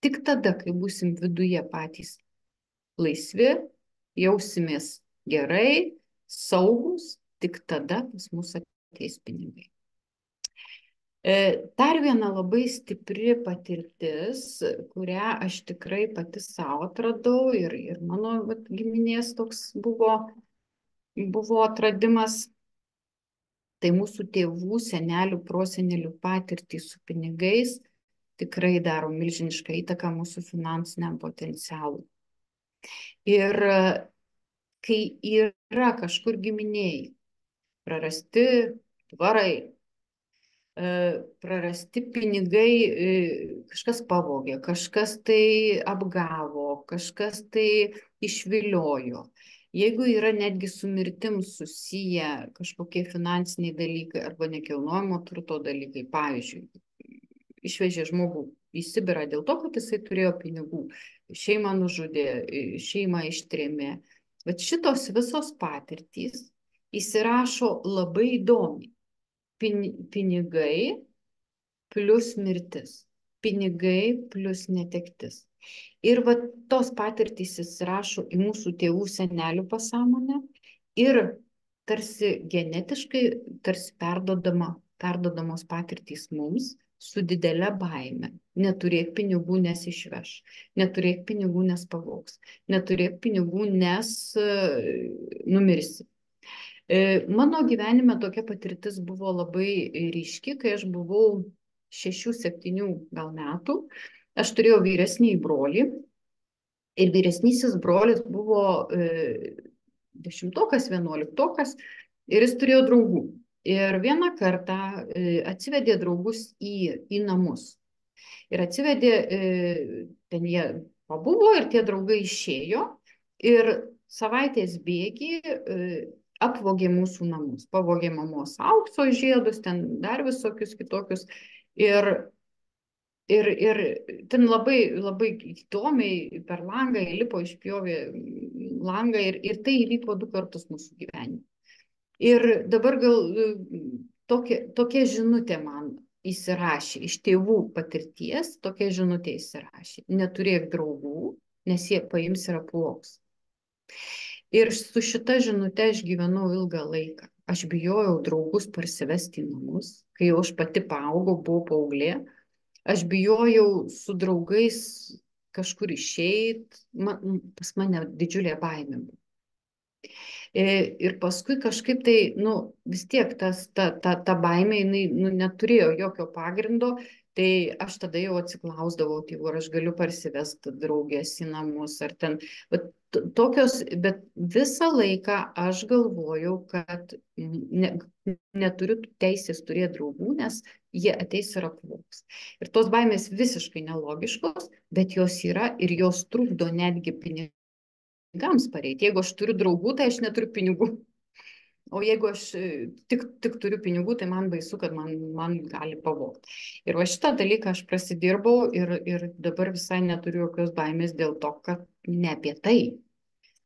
Tik tada, kai būsim viduje patys laisvi, jausimės gerai, saugus, tik tada pas mus ateis pinigai. Dar viena labai stipri patirtis, kurią aš tikrai pati savo atradau ir mano giminės toks buvo atradimas, tai mūsų tėvų, senelių, prosenelių patirtys su pinigais tikrai daro milžinišką įtaką mūsų finansiniam potencialui. Ir kai yra kažkur giminėjai, prarasti dvarai, prarasti pinigai, kažkas pavogė, kažkas tai apgavo, kažkas tai išviliojo. Jeigu yra netgi su mirtim susiję kažkokie finansiniai dalykai arba nekilnojamo turto dalykai, pavyzdžiui, išvežė žmogų į Sibirą dėl to, kad jisai turėjo pinigų, šeimą nužudė, šeimą ištrėmė. Bet šitos visos patirtys įsirašo labai įdomiai. Pinigai plus mirtis, pinigai plus netektis. Ir va tos patirtys įsirašo į mūsų tėvų senelių pasąmonę ir tarsi genetiškai, tarsi perdodamos patirtys mums su didelė baime. Neturėk pinigų, nes išveš, neturėk pinigų, nes pavogs, neturėk pinigų, nes numirsi. Mano gyvenime tokia patirtis buvo labai ryški, kai aš buvau 6-7 gal metų. Aš turėjau vyresnį brolį ir vyresnysis brolis buvo 10-okas, 11-okas ir jis turėjo draugų. Ir vieną kartą atsivedė draugus į namus. Ir atsivedė, ten jie pabuvo ir tie draugai išėjo ir savaitės bėgy apvogė mūsų namus, pavogė mamos aukso žiedus, ten dar visokius kitokius. Ir ten labai įdomiai per langą įlipo, išpjovė langą ir tai įvyko 2 kartus mūsų gyvenime. Ir dabar gal tokia žinutė man įsirašė, iš tėvų patirties tokia žinutė įsirašė. Neturėk draugų, nes jie paims ir apvogs. Ir su šita žinute aš gyvenau ilgą laiką. Aš bijojau draugus parsivesti į namus, kai jau aš pati paaugau, buvau paauglė. Aš bijojau su draugais kažkur išeit, pas mane didžiulė baimė buvo. Ir paskui kažkaip tai, vis tiek ta baimė, jinai neturėjo jokio pagrindo, tai aš tada jau atsiklausdavau tėvų, ar aš galiu parsivesti draugės į namus, ar ten, bet visą laiką aš galvojau, kad neturiu teisės turėti draugų, nes jie ateis ir apvogs. Ir tos baimės visiškai nelogiškos, bet jos yra ir jos trukdo netgi pinigams pareiti. Jeigu aš turiu draugų, tai aš neturiu pinigų. O jeigu aš tik turiu pinigų, tai man baisu, kad man gali pavogti. Ir va šitą dalyką aš prasidirbau ir dabar visai neturiu jokios baimės dėl to, kad ne apie tai.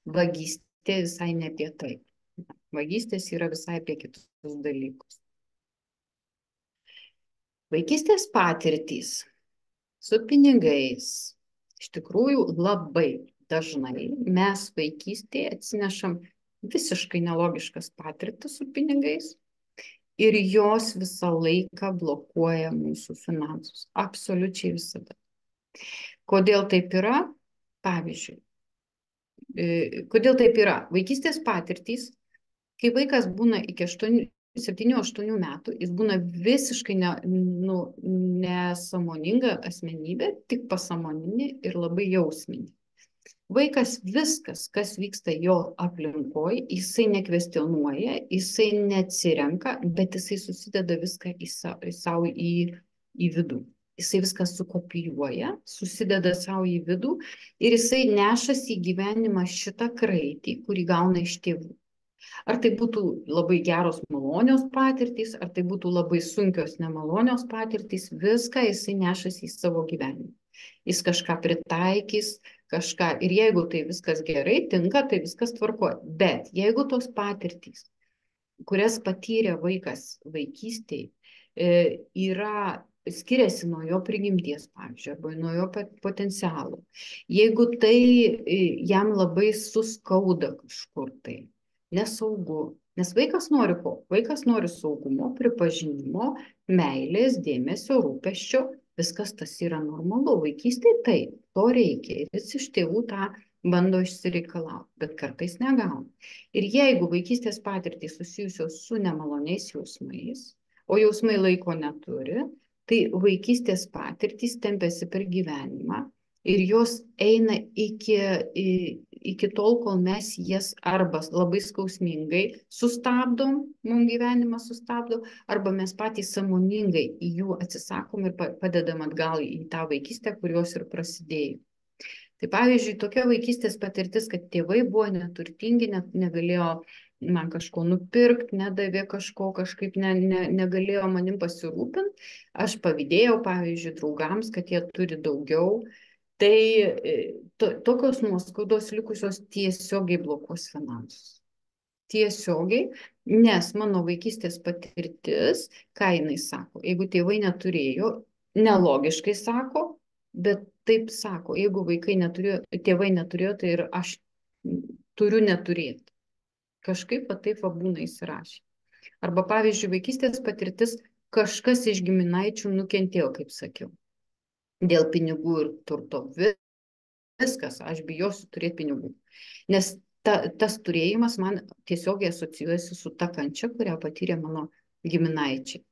Vagystė visai ne apie tai. Vagystės yra visai apie kitus dalykus. Vaikystės patirtys su pinigais. Iš tikrųjų, labai dažnai mes vaikystėje atsinešam visiškai nelogiškas patirtis su pinigais ir jos visą laiką blokuoja mūsų finansus. Absoliučiai visada. Kodėl taip yra? Pavyzdžiui, kodėl taip yra? Vaikystės patirtys, kai vaikas būna iki 7-8 metų, jis būna visiškai nesąmoninga asmenybė, tik pasąmoninė ir labai jausminė. Vaikas viskas, kas vyksta jo aplinkoje, jisai nekvestionuoja, jisai neatsirenka, bet jisai susideda viską savo į vidų. Jisai viską sukopijuoja, susideda savo į vidų ir jisai nešasi į gyvenimą šitą kraitį, kurį gauna iš tėvų. Ar tai būtų labai geros malonios patirtys, ar tai būtų labai sunkios nemalonios patirtys, viską jisai nešasi į savo gyvenimą. Jis kažką pritaikys, kažką, ir jeigu tai viskas gerai, tinka, tai viskas tvarkoja. Bet jeigu tos patirtys, kurias patyrė vaikas vaikystėje, skiriasi nuo jo prigimties, pavyzdžiui, arba nuo jo potencialo, jeigu tai jam labai suskauda kažkur tai, nesaugu, nes vaikas nori ko? Vaikas nori saugumo, pripažinimo, meilės, dėmesio, rūpesčio. Viskas tas yra normalu. Vaikystėje taip, to reikia. Ir jis iš tėvų tą bando išsireikalauti, bet kartais negauna. Ir jeigu vaikystės patirtys susijusios su nemaloniais jausmais, o jausmai laiko neturi, tai vaikystės patirtys tempiasi per gyvenimą ir jos eina iki tol, kol mes jas arba labai skausmingai sustabdom, mums gyvenimą sustabdo, arba mes patys sąmoningai jų atsisakom ir padedam atgal į tą vaikystę, kurios ir prasidėjo. Tai pavyzdžiui, tokia vaikystės patirtis, kad tėvai buvo neturtingi, negalėjo man kažko nupirkti, nedavė kažko, kažkaip negalėjo manim pasirūpinti. Aš pavydėjau, pavyzdžiui, draugams, kad jie turi daugiau. Tai tokios nuoskaudos likusios tiesiogiai blokuos finansus. Tiesiogiai, nes mano vaikystės patirtis, ką jinai sako, jeigu tėvai neturėjo, nelogiškai sako, bet taip sako, jeigu vaikai neturėjo, tėvai neturėjo, tai ir aš turiu neturėti. Kažkaip taip būna įsirašę. Arba pavyzdžiui, vaikystės patirtis, kažkas iš giminaičių nukentėjo, kaip sakiau, dėl pinigų ir turto. Viskas, aš bijosiu turėti pinigų. Nes tas turėjimas man tiesiogiai asocijuojasi su ta kančia, kurią patyrė mano giminaičiai.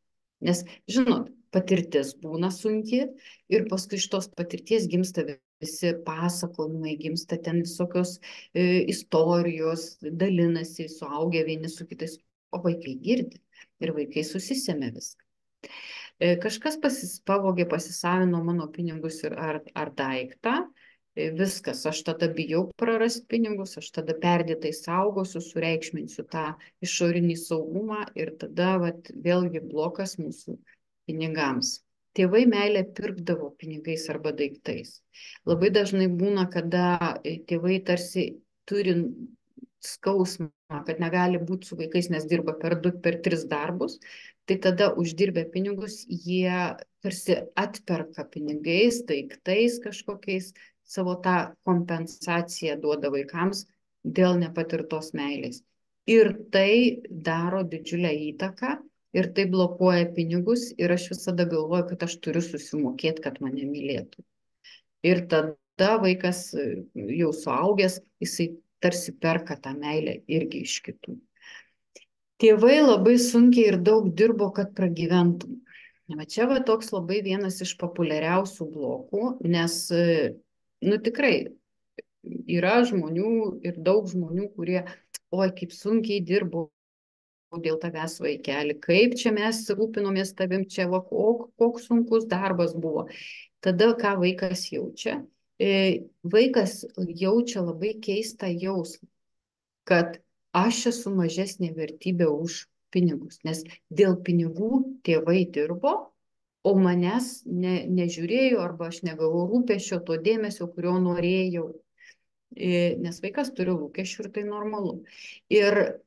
Nes, žinot, patirtis būna sunki ir paskui iš tos patirties gimsta visi pasakojimai, gimsta ten visokios istorijos, dalinasi suaugę vieni su kitais, o vaikai girdi ir vaikai susisėmė viską. Kažkas pavogė, pasisavino mano pinigus ar daiktą, viskas, aš tada bijau prarasti pinigus, aš tada perdėtai saugosiu, sureikšminsiu tą išorinį saugumą ir tada vėlgi blokas mūsų pinigams. Tėvai meilę pirkdavo pinigais arba daiktais. Labai dažnai būna, kada tėvai tarsi turi skausmą, kad negali būti su vaikais, nes dirba per 2, per 3 darbus, tai tada uždirbę pinigus jie tarsi atperka pinigais, daiktais kažkokiais, savo tą kompensaciją duoda vaikams dėl nepatirtos meilės. Ir tai daro didžiulę įtaką ir tai blokuoja pinigus ir aš visada galvoju, kad aš turiu susimokėti, kad mane mylėtų. Ir tada vaikas jau suaugęs, jisai tarsi perka tą meilę irgi iš kitų. Tėvai labai sunkiai ir daug dirbo, kad pragyventum. Čia toks labai vienas iš populiariausių blokų, nes tikrai yra žmonių ir daug žmonių, kurie, oi, kaip sunkiai dirbo dėl tavęs vaikeli, kaip čia mes rūpinomės tavim, čia koks sunkus darbas buvo. Tada ką vaikas jaučia? Vaikas jaučia labai keistą jausmą, kad aš esu mažesnė vertybė už pinigus, nes dėl pinigų tėvai dirbo, o manęs nežiūrėjau arba aš negavau rūpesčio, to dėmesio, kurio norėjau. Nes vaikas turi lūkesčių ir tai normalu. Ir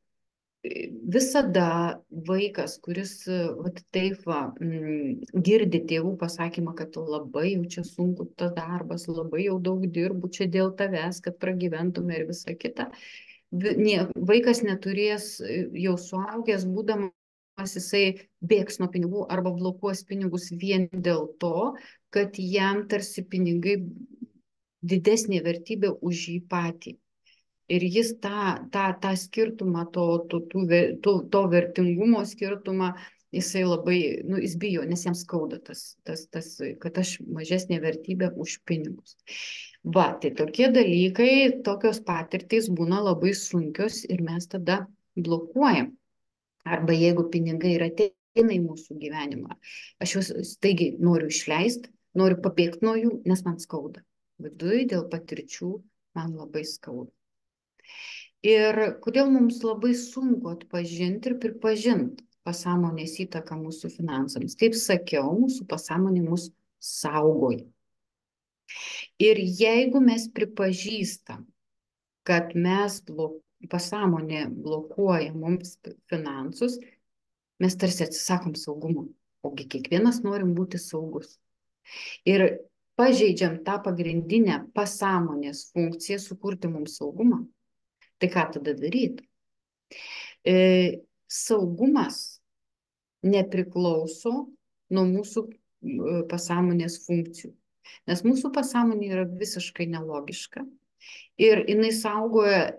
visada vaikas, kuris taip girdi tėvų pasakymą, kad labai jau čia sunku tas darbas, labai jau daug dirbu čia dėl tavęs, kad pragyventume ir visa kita, vaikas neturės jau suaugęs, būdamas jisai bėgs nuo pinigų arba blokuos pinigus vien dėl to, kad jam tarsi pinigai didesnė vertybė už jį patį. Ir jis tą skirtumą, to vertingumo skirtumą, jisai labai, jis bijo, nes jam skauda kad aš mažesnė vertybė už pinigus. Tai tokie dalykai, tokios patirtys būna labai sunkios ir mes tada blokuojam. Arba jeigu pinigai ir ateina į mūsų gyvenimą, aš juos staigiai noriu išleisti, noriu pabėgti nuo jų, nes man skauda. Viduje dėl patirčių man labai skauda. Ir kodėl mums labai sunku atpažinti ir pripažinti pasąmonės įtaką mūsų finansams? Kaip sakiau, mūsų pasąmonė mus saugoja. Ir jeigu mes pripažįstam, kad pasąmonė blokuoja mums finansus, mes tarsi atsisakom saugumo, ogi kiekvienas norim būti saugus. Ir pažeidžiam tą pagrindinę pasąmonės funkciją sukurti mums saugumą. Tai ką tada daryti? Saugumas nepriklauso nuo mūsų pasąmonės funkcijų, nes mūsų pasąmonė yra visiškai nelogiška. Ir jinai saugoja,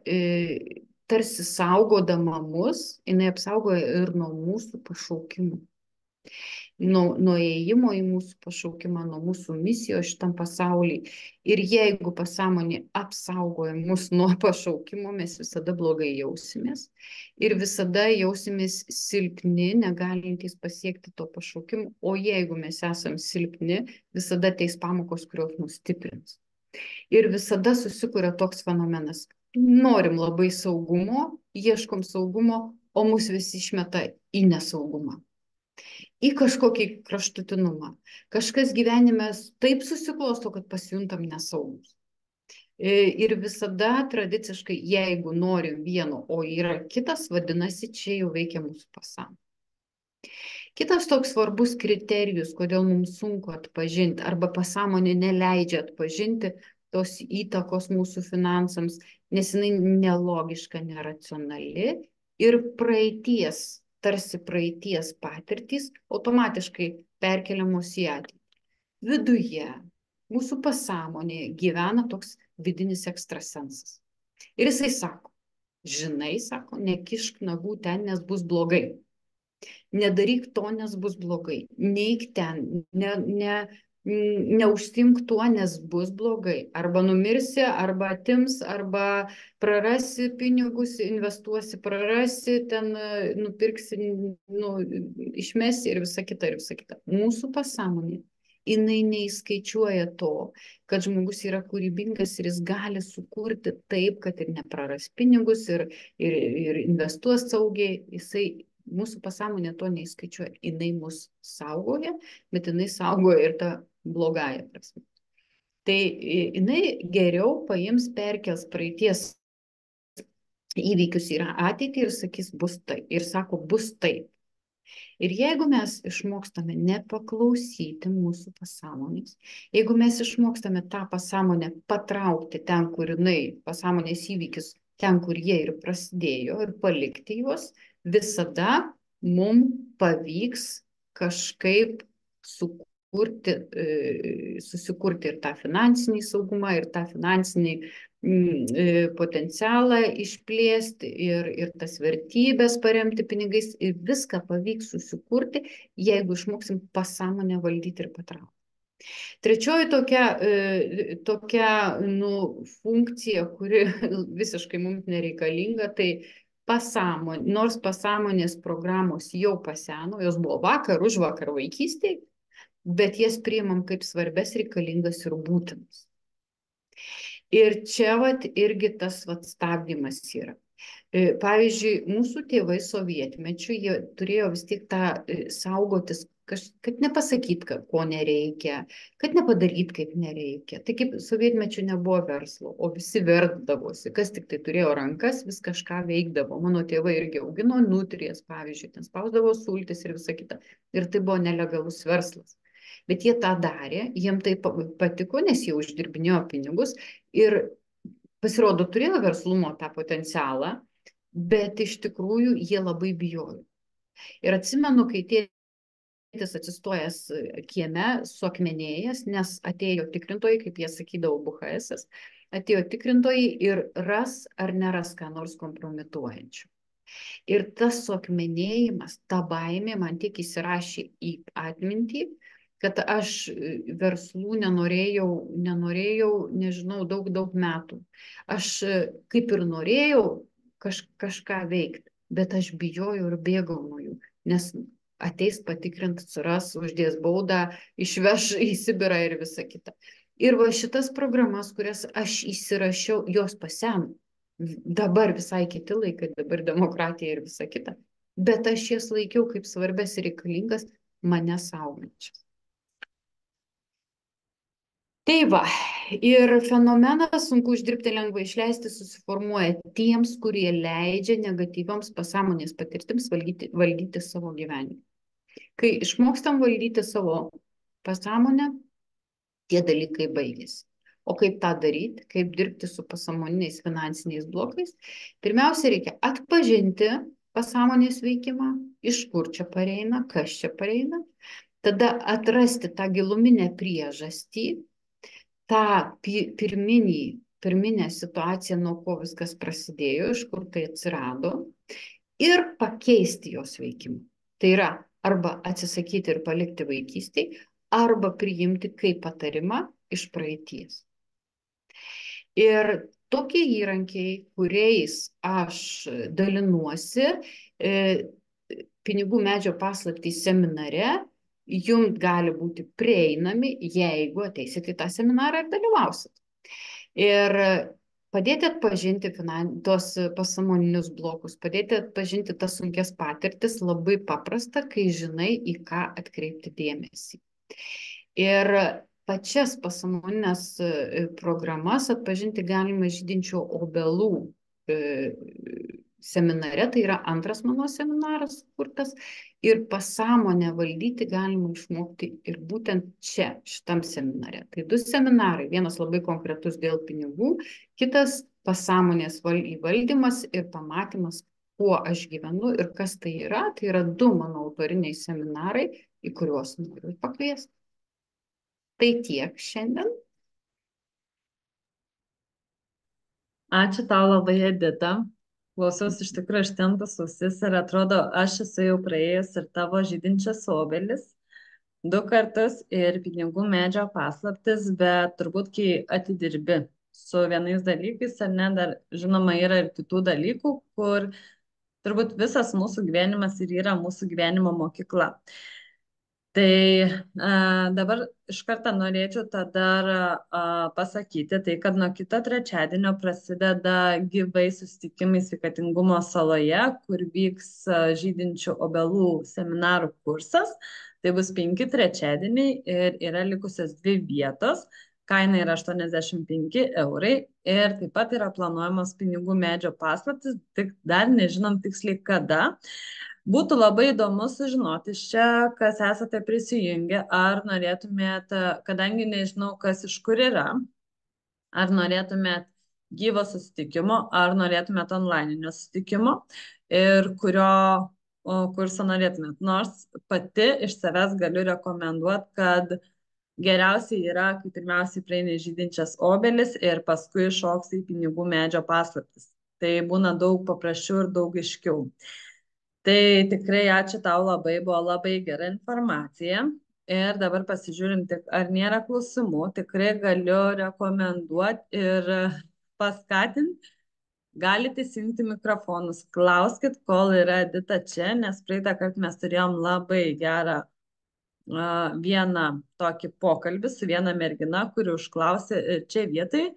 tarsi saugodama mus, jinai apsaugoja ir nuo mūsų pašaukimų. nuo ėjimo į mūsų pašaukimą, nuo mūsų misijos šitam pasaulyje. Ir jeigu pasąmonė apsaugoja mus nuo pašaukimo, mes visada blogai jausimės. Ir visada jausimės silpni, negalintys pasiekti to pašaukimo. O jeigu mes esam silpni, visada ateis pamokos, kurios mus stiprins. Ir visada susikuria toks fenomenas. Norim labai saugumo, ieškom saugumo, o mus visi išmeta į nesaugumą, į kažkokį kraštutinumą. Kažkas gyvenime taip susiklosto, kad pasijuntam nesaugus. Ir visada tradiciškai, jeigu norim vieno, o yra kitas, vadinasi, čia jau veikia mūsų pasąmonė. Kitas toks svarbus kriterijus, kodėl mums sunku atpažinti arba pasąmonė neleidžia atpažinti tos įtakos mūsų finansams, nes jinai nelogiška, neracionali ir tarsi praeities patirtys automatiškai perkeliamos į ateitį. Viduje, mūsų pasąmonėje gyvena toks vidinis ekstrasensas. Ir jisai sako, žinai, sako, nekišk nagų ten, nes bus blogai. Nedaryk to, nes bus blogai. Neik ten, neužsimk tuo, nes bus blogai. Arba numirsi, arba atims, arba prarasi pinigus, investuosi, prarasi, ten nupirksi, išmesi ir visa kita, ir visa kita. Mūsų pasąmonė, jinai neįskaičiuoja to, kad žmogus yra kūrybingas ir jis gali sukurti taip, kad ir nepraras pinigus, ir investuos saugiai. Mūsų pasąmonė to neįskaičiuoja. Jinai mus saugoja, bet jinai saugoja ir tą blogąją prasme. Tai jinai geriau paims, perkels praeities įvykius į ateitį ir sakys, bus taip. Ir sako, bus taip. Ir jeigu mes išmokstame nepaklausyti mūsų pasąmonės, jeigu mes išmokstame tą pasąmonę patraukti ten, kur jinai, pasąmonės įvykis, ten, kur jie ir prasidėjo, ir palikti juos, visada mums pavyks kažkaip susikurti ir tą finansinį saugumą, ir tą finansinį potencialą išplėsti, ir tas vertybės paremti pinigais, ir viską pavyks susikurti, jeigu išmoksim pasąmonę valdyti ir patraukti. Trečioji tokia funkcija, kuri visiškai mums nereikalinga, tai nors pasąmonės programos jau paseno, jos buvo vakar, užvakar vaikystėje, bet jas priimam kaip svarbes, reikalingas ir būtinas. Ir čia irgi tas stabdymas yra. Pavyzdžiui, mūsų tėvai sovietmečiu, jie turėjo vis tiek tą saugotis, kad nepasakyt, ko nereikia, kad nepadaryt, kaip nereikia. Tai kaip sovietmečiu nebuvo verslo, o visi verkdavosi, kas tik tai turėjo rankas, vis kažką veikdavo. Mano tėvai irgi augino nutrijas, pavyzdžiui, ten spausdavo sultis ir visa kita. Ir tai buvo nelegalus verslas. Bet jie tą darė, jiem tai patiko, nes jie uždirbinėjo pinigus ir pasirodo turėjo verslumo tą potencialą, bet iš tikrųjų jie labai bijojo. Ir atsimenu, kai tėtis atsistojęs kieme, suakmenėjęs, nes atėjo tikrintojai, kaip jie sakydavo BHS, atėjo tikrintojai ir ras ar neras ką nors kompromituojančių. Ir tas suakmenėjimas, ta baimė man tiek įsirašė į atmintį, kad aš verslų nenorėjau, nežinau, daug metų. Aš kaip ir norėjau kažką veikti, bet aš bijojau ir bėgau nuo jų, nes ateis patikrint, suras, uždės baudą, išveš į Sibirą ir visa kita. Ir va šitas programas, kurias aš įsirašiau, jos paseno. Dabar visai kiti laikai, dabar demokratija ir visa kita. Bet aš jas laikiau kaip svarbės ir reikalingas mane saugančias. Tai va, ir fenomenas sunku uždirbti, lengvai išleisti susiformuoja tiems, kurie leidžia negatyvioms pasąmonės patirtims valdyti savo gyvenimą. Kai išmokstam valdyti savo pasąmonę, tie dalykai baigėsi. O kaip tą daryti, kaip dirbti su pasąmoniniais finansiniais blokais? Pirmiausia, reikia atpažinti pasąmonės veikimą, iš kur čia pareina, kas čia pareina, tada atrasti tą giluminę priežastį, tą pirminę situaciją, nuo ko viskas prasidėjo, iš kur tai atsirado, ir pakeisti jos veikimą. Tai yra arba atsisakyti ir palikti vaikystėj, arba priimti kaip patarimą iš praeities. Ir tokie įrankiai, kuriais aš dalinuosi, pinigų medžio paslaptys seminare, jums gali būti prieinami, jeigu ateisit į tą seminarą ir dalyvausit. Ir padėti atpažinti tos pasąmoninius blokus, padėti atpažinti tas sunkias patirtis labai paprasta, kai žinai, į ką atkreipti dėmesį. Ir pačias pasąmoninės programas atpažinti galima žydinčių obelų seminare, tai yra antras mano seminaras kurtas, ir pasąmonę valdyti galima išmokti ir būtent čia, šitam seminare. Tai du seminarai, vienas labai konkretus dėl pinigų, kitas pasąmonės įvaldymas ir pamatymas, kuo aš gyvenu ir kas tai yra du mano autoriniai seminarai, į kuriuos noriu pakviesti. Tai tiek šiandien. Ačiū tau labai, Edita. Klausiausi iš tikrųjų ištempus ausis ir atrodo, aš esu jau praėjus ir tavo žydinčias obelis 2 kartus ir pinigų medžio paslaptis, bet turbūt, kai atidirbi su vienais dalykais, ar ne, dar žinoma yra ir kitų dalykų, kur turbūt visas mūsų gyvenimas ir yra mūsų gyvenimo mokykla. Tai dabar iš karto norėčiau tada pasakyti, tai kad nuo kito trečiadienio prasideda gyvai susitikimai Sveikatingumo saloje, kur vyks žydinčių obelų seminarų kursas. Tai bus 5 trečiadieniai ir yra likusios 2 vietos. Kaina yra 85 eurai ir taip pat yra planuojamos pinigų medžio paslaptis, tik dar nežinom tiksliai kada. Būtų labai įdomu sužinoti iš čia, kas esate prisijungę, ar norėtumėt, kadangi nežinau, kas iš kur yra, ar norėtumėt gyvo susitikimo, ar norėtumėt onlininio susitikimo ir kurio kurso norėtumėt. Nors pati iš savęs galiu rekomenduoti, kad geriausiai yra, kai pirmiausiai praeini žydinčias obelis ir paskui šoks į pinigų medžio paslaptis. Tai būna daug paprasčiau ir daug aiškiau. Tai tikrai ačiū tau labai, buvo labai gera informacija. Ir dabar pasižiūrim, ar nėra klausimų. Tikrai galiu rekomenduoti ir paskatinti. Galite įsijungti mikrofonus. Klauskit, kol yra Edita čia, nes praeitą kartą mes turėjom labai gerą vieną tokį pokalbį su viena mergina, kuri užklausė čia vietai.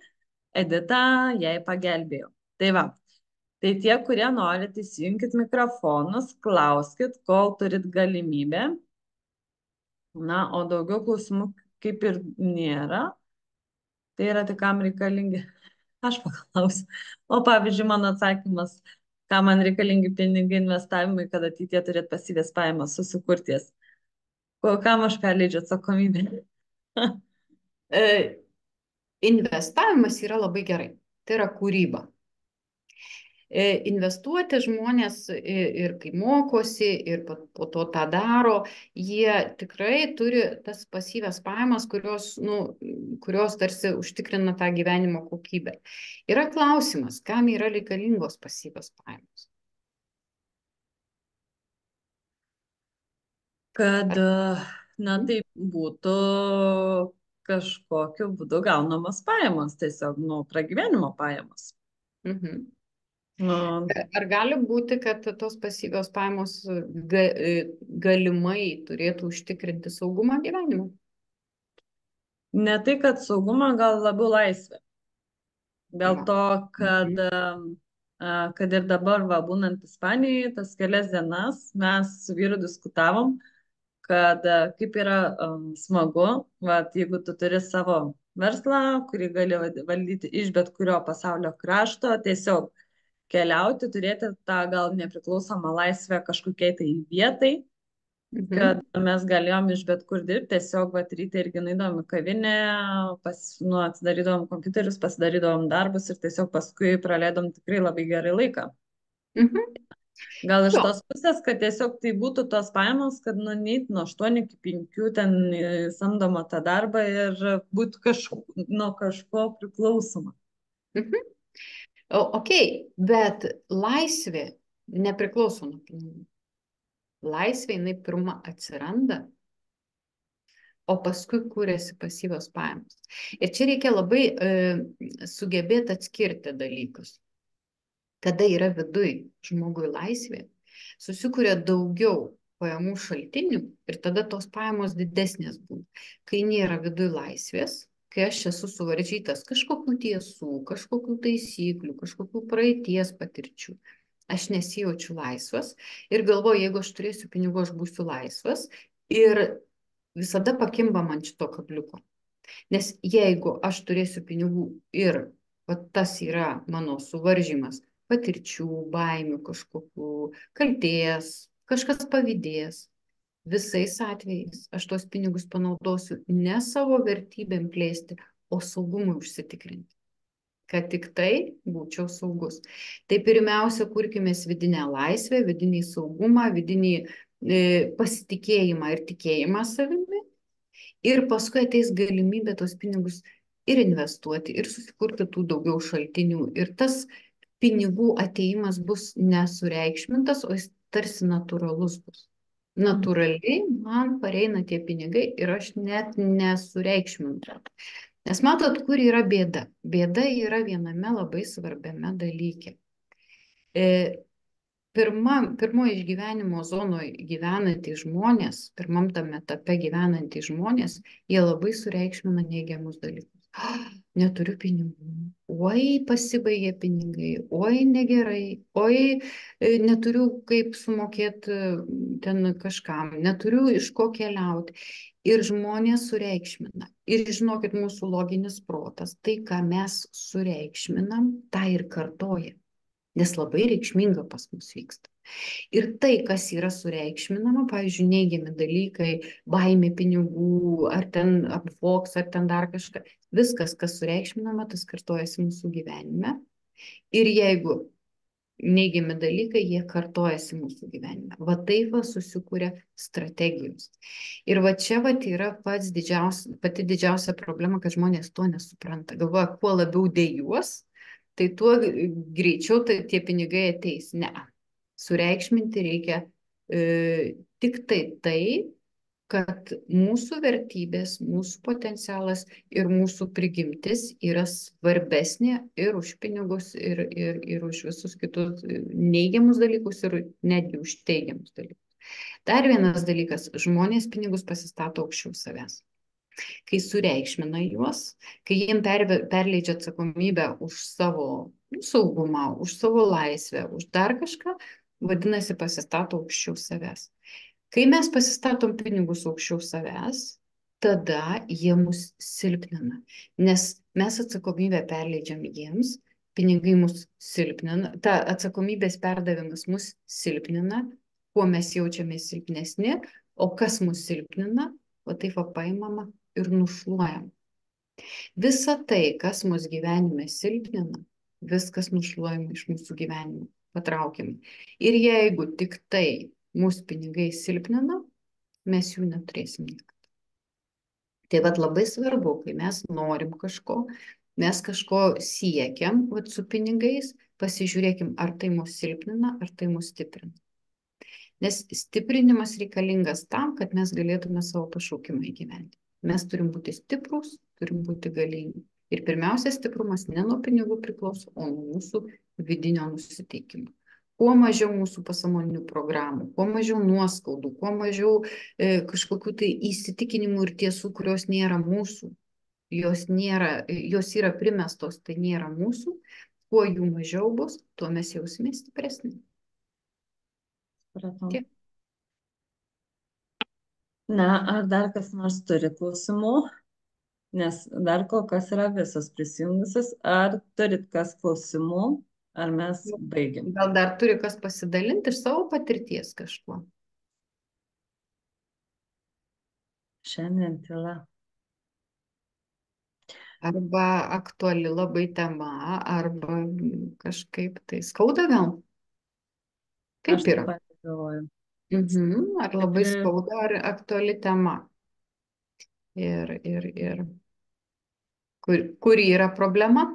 Edita jai pagelbėjo. Tai va. Tai tie, kurie norit, įsijunkit mikrofonus, klauskit, kol turit galimybę. Na, o daugiau klausimų kaip ir nėra. Tai yra tik kam reikalingi. Aš paklausiu. O pavyzdžiui, mano atsakymas, kam man reikalingi pinigai investavimui, kad ateitie turėt pasyvės pajamas susikurties. Kam aš perleidžiu atsakomybę? Investavimas yra labai gerai. Tai yra kūryba. Investuoti žmonės ir kai mokosi, ir po to tą daro, jie tikrai turi tas pasyvias pajamas, kurios tarsi užtikrina tą gyvenimo kokybę. Yra klausimas, kam yra reikalingos pasyvios pajamos? Kad, na, tai būtų kažkokiu būdu gaunamos pajamos, tiesiog, pragyvenimo pajamos. Mhm. Ar gali būti, kad tos pasyvios pajamos galimai turėtų užtikrinti saugumą gyvenimą? Ne tai, kad saugumą, gal labiau laisvę. Dėl to, kad ir dabar, būnant Ispanijoje, tas kelias dienas mes su vyru diskutavom, kad kaip yra smagu, jeigu tu turi savo verslą, kurį gali valdyti iš bet kurio pasaulio krašto, tiesiog keliauti, turėti tą gal nepriklausomą laisvę kažkokiai tai vietai, kad mes galėjom iš bet kur dirbti, tiesiog ryte irgi nueidavom į kavinę, atsidarydavom kompiuterius, pasidarydavom darbus ir tiesiog paskui praleidom tikrai labai gerai laiką. Gal iš tos pusės, kad tiesiog tai būtų tos pajamos, kad neit nuo 8 iki 5 ten samdoma tą darbą ir būtų nuo kažko priklausoma. Ok, bet laisvė nepriklauso nuo pinigų. Laisvė jinai pirma atsiranda, o paskui kūrėsi pasyvios pajamos. Ir čia reikia labai sugebėti atskirti dalykus. Kada yra viduj žmogui laisvė, susikuria daugiau pajamų šaltinių ir tada tos pajamos didesnės būna. Kai nėra viduj laisvės, kai aš esu suvaržytas kažkokių tiesų, kažkokių taisyklių, kažkokių praeities patirčių, aš nesijaučiu laisvas ir galvoju, jeigu aš turėsiu pinigų, aš būsiu laisvas ir visada pakimba man šito kabliuko. Nes jeigu aš turėsiu pinigų ir tas yra mano suvaržymas patirčių, baimių kažkokių, kaltės, kažkas pavydės, visais atvejais aš tos pinigus panaudosiu ne savo vertybėm plėsti, o saugumui užsitikrinti, kad tik tai būčiau saugus. Tai pirmiausia, kurkime vidinę laisvę, vidinį saugumą, vidinį pasitikėjimą ir tikėjimą savimi. Ir paskui ateis galimybė tos pinigus ir investuoti, ir susikurti tų daugiau šaltinių. Ir tas pinigų ateimas bus nesureikšmintas, o jis tarsi natūralus bus. Natūraliai man pareina tie pinigai ir aš net nesureikšminta. Nes matot, kur yra bėda? Bėda yra viename labai svarbiame dalyke. Pirmoji išgyvenimo zonoje gyvenantys žmonės, pirmam tame etape gyvenantys žmonės, jie labai sureikšmina neigiamus dalykus. Neturiu pinigų, oi pasibaigė pinigai, oi negerai, oi neturiu kaip sumokėti ten kažkam, neturiu iš ko keliauti. Ir žmonės sureikšmina. Ir žinokit, mūsų loginis protas, tai ką mes sureikšminam, tą ir kartoja. Nes labai reikšminga pas mus vyksta. Ir tai, kas yra sureikšminama, pavyzdžiui, neigiami dalykai, baimė pinigų, ar ten apvoks, ar ten dar kažką, viskas, kas sureikšminama, tas kartojasi mūsų gyvenime. Ir jeigu neigiami dalykai, jie kartojasi mūsų gyvenime. Va taip va susikūrė strategijos. Ir va čia va yra pati didžiausia problema, kad žmonės to nesupranta. Galvoja, kuo labiau dejuos, tai tuo greičiau tie pinigai ateis. Ne. Sureikšminti reikia tik tai, kad mūsų vertybės, mūsų potencialas ir mūsų prigimtis yra svarbesnė ir už pinigus, ir už visus kitus neigiamus dalykus, ir netgi už teigiamus dalykus. Dar vienas dalykas, žmonės pinigus pasistato aukščiau savęs. Kai sureikšmina juos, kai jiem perleidžia atsakomybę už savo saugumą, už savo laisvę, už dar kažką, vadinasi, pasistato aukščiau savęs. Kai mes pasistatom pinigus aukščiau savęs, tada jie mus silpnina, nes mes atsakomybę perleidžiam jiems, pinigai mus silpnina, ta atsakomybės perdavimas mus silpnina, kuo mes jaučiamės silpnesni, o kas mus silpnina, o taip paimama ir nušluojam. Visa tai, kas mus gyvenime silpnina, viskas nušluojama iš mūsų gyvenimo, patraukiam. Ir jeigu tik tai mūsų pinigai silpnina, mes jų neturėsim niekada. Tai vat labai svarbu, kai mes norim kažko, mes kažko siekiam su pinigais, pasižiūrėkim, ar tai mus silpnina, ar tai mus stiprina. Nes stiprinimas reikalingas tam, kad mes galėtume savo pašaukimą įgyventi. Mes turim būti stiprus, turim būti galingi. Ir pirmiausia, stiprumas ne nuo pinigų priklauso, o nuo mūsų vidinio nusiteikimo. Kuo mažiau mūsų pasąmoninių programų, kuo mažiau nuoskaudų, kuo mažiau kažkokių tai įsitikinimų ir tiesų, kurios nėra mūsų, jos yra primestos, tai nėra mūsų, kuo jų mažiau bus, tuo mes jausime stipresni. Tiek. Na, ar dar kas nors turi klausimų? Nes dar kol kas yra visos prisijungusios. Ar turit kas klausimų? Ar mes baigiam? Gal dar turi kas pasidalinti iš savo patirties kažkuo? Šiandien tyla. Arba aktuali labai tema, arba kažkaip tai skauda gal? Kaip yra? Aš taip pat galvoju. Ar labai skauda, ar aktuali tema? Ir kur yra problema?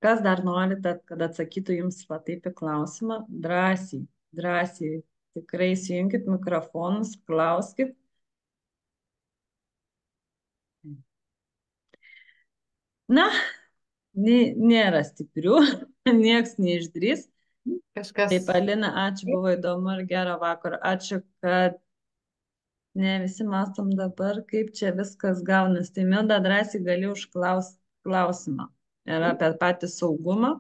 Kas dar norite, kad atsakytų jums va taip į klausimą? Drąsiai, drąsiai tikrai įsijunkit mikrofonus, klauskit. Na, nėra stiprių, nieks neišdrys. Kažkas. Taip, Alina, ačiū, buvo įdomu ir gerą vakarą. Ačiū, kad ne visi mastom dabar, kaip čia viskas gaunas. Tai Milda drąsiai gali užklausti klausimą. Ir apie patį saugumą.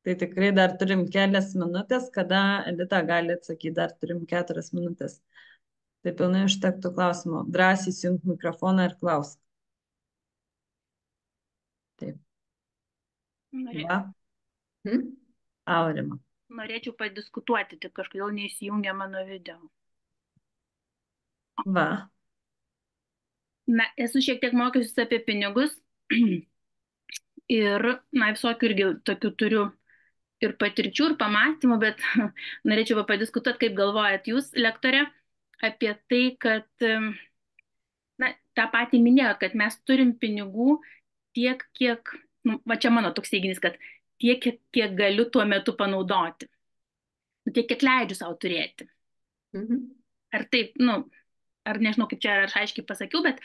Tai tikrai dar turim kelias minutės, kada Edita gali atsakyti, dar turim 4 minutės. Tai pilnai užtektų klausimų. Drąsiai įsijunk mikrofoną ir klausk. Taip. Va, Hmm? Aurima. Norėčiau padiskutuoti, tik kažkodėl neįsijungia mano video. Va. Na, esu šiek tiek mokiusis apie pinigus ir, na, visokių irgi tokių turiu ir patirčių, ir pamastymų, bet norėčiau padiskutuoti, kaip galvojat jūs, lektorė, apie tai, kad, na, tą patį minėjot, kad mes turim pinigų tiek, kiek, nu, va čia mano toks teiginys, kad tiek, kiek galiu tuo metu panaudoti. Nu, tiek, kiek leidžiu savo turėti. Ar taip, nu, ar nežinau, kaip čia aš aiškiai pasakiau, bet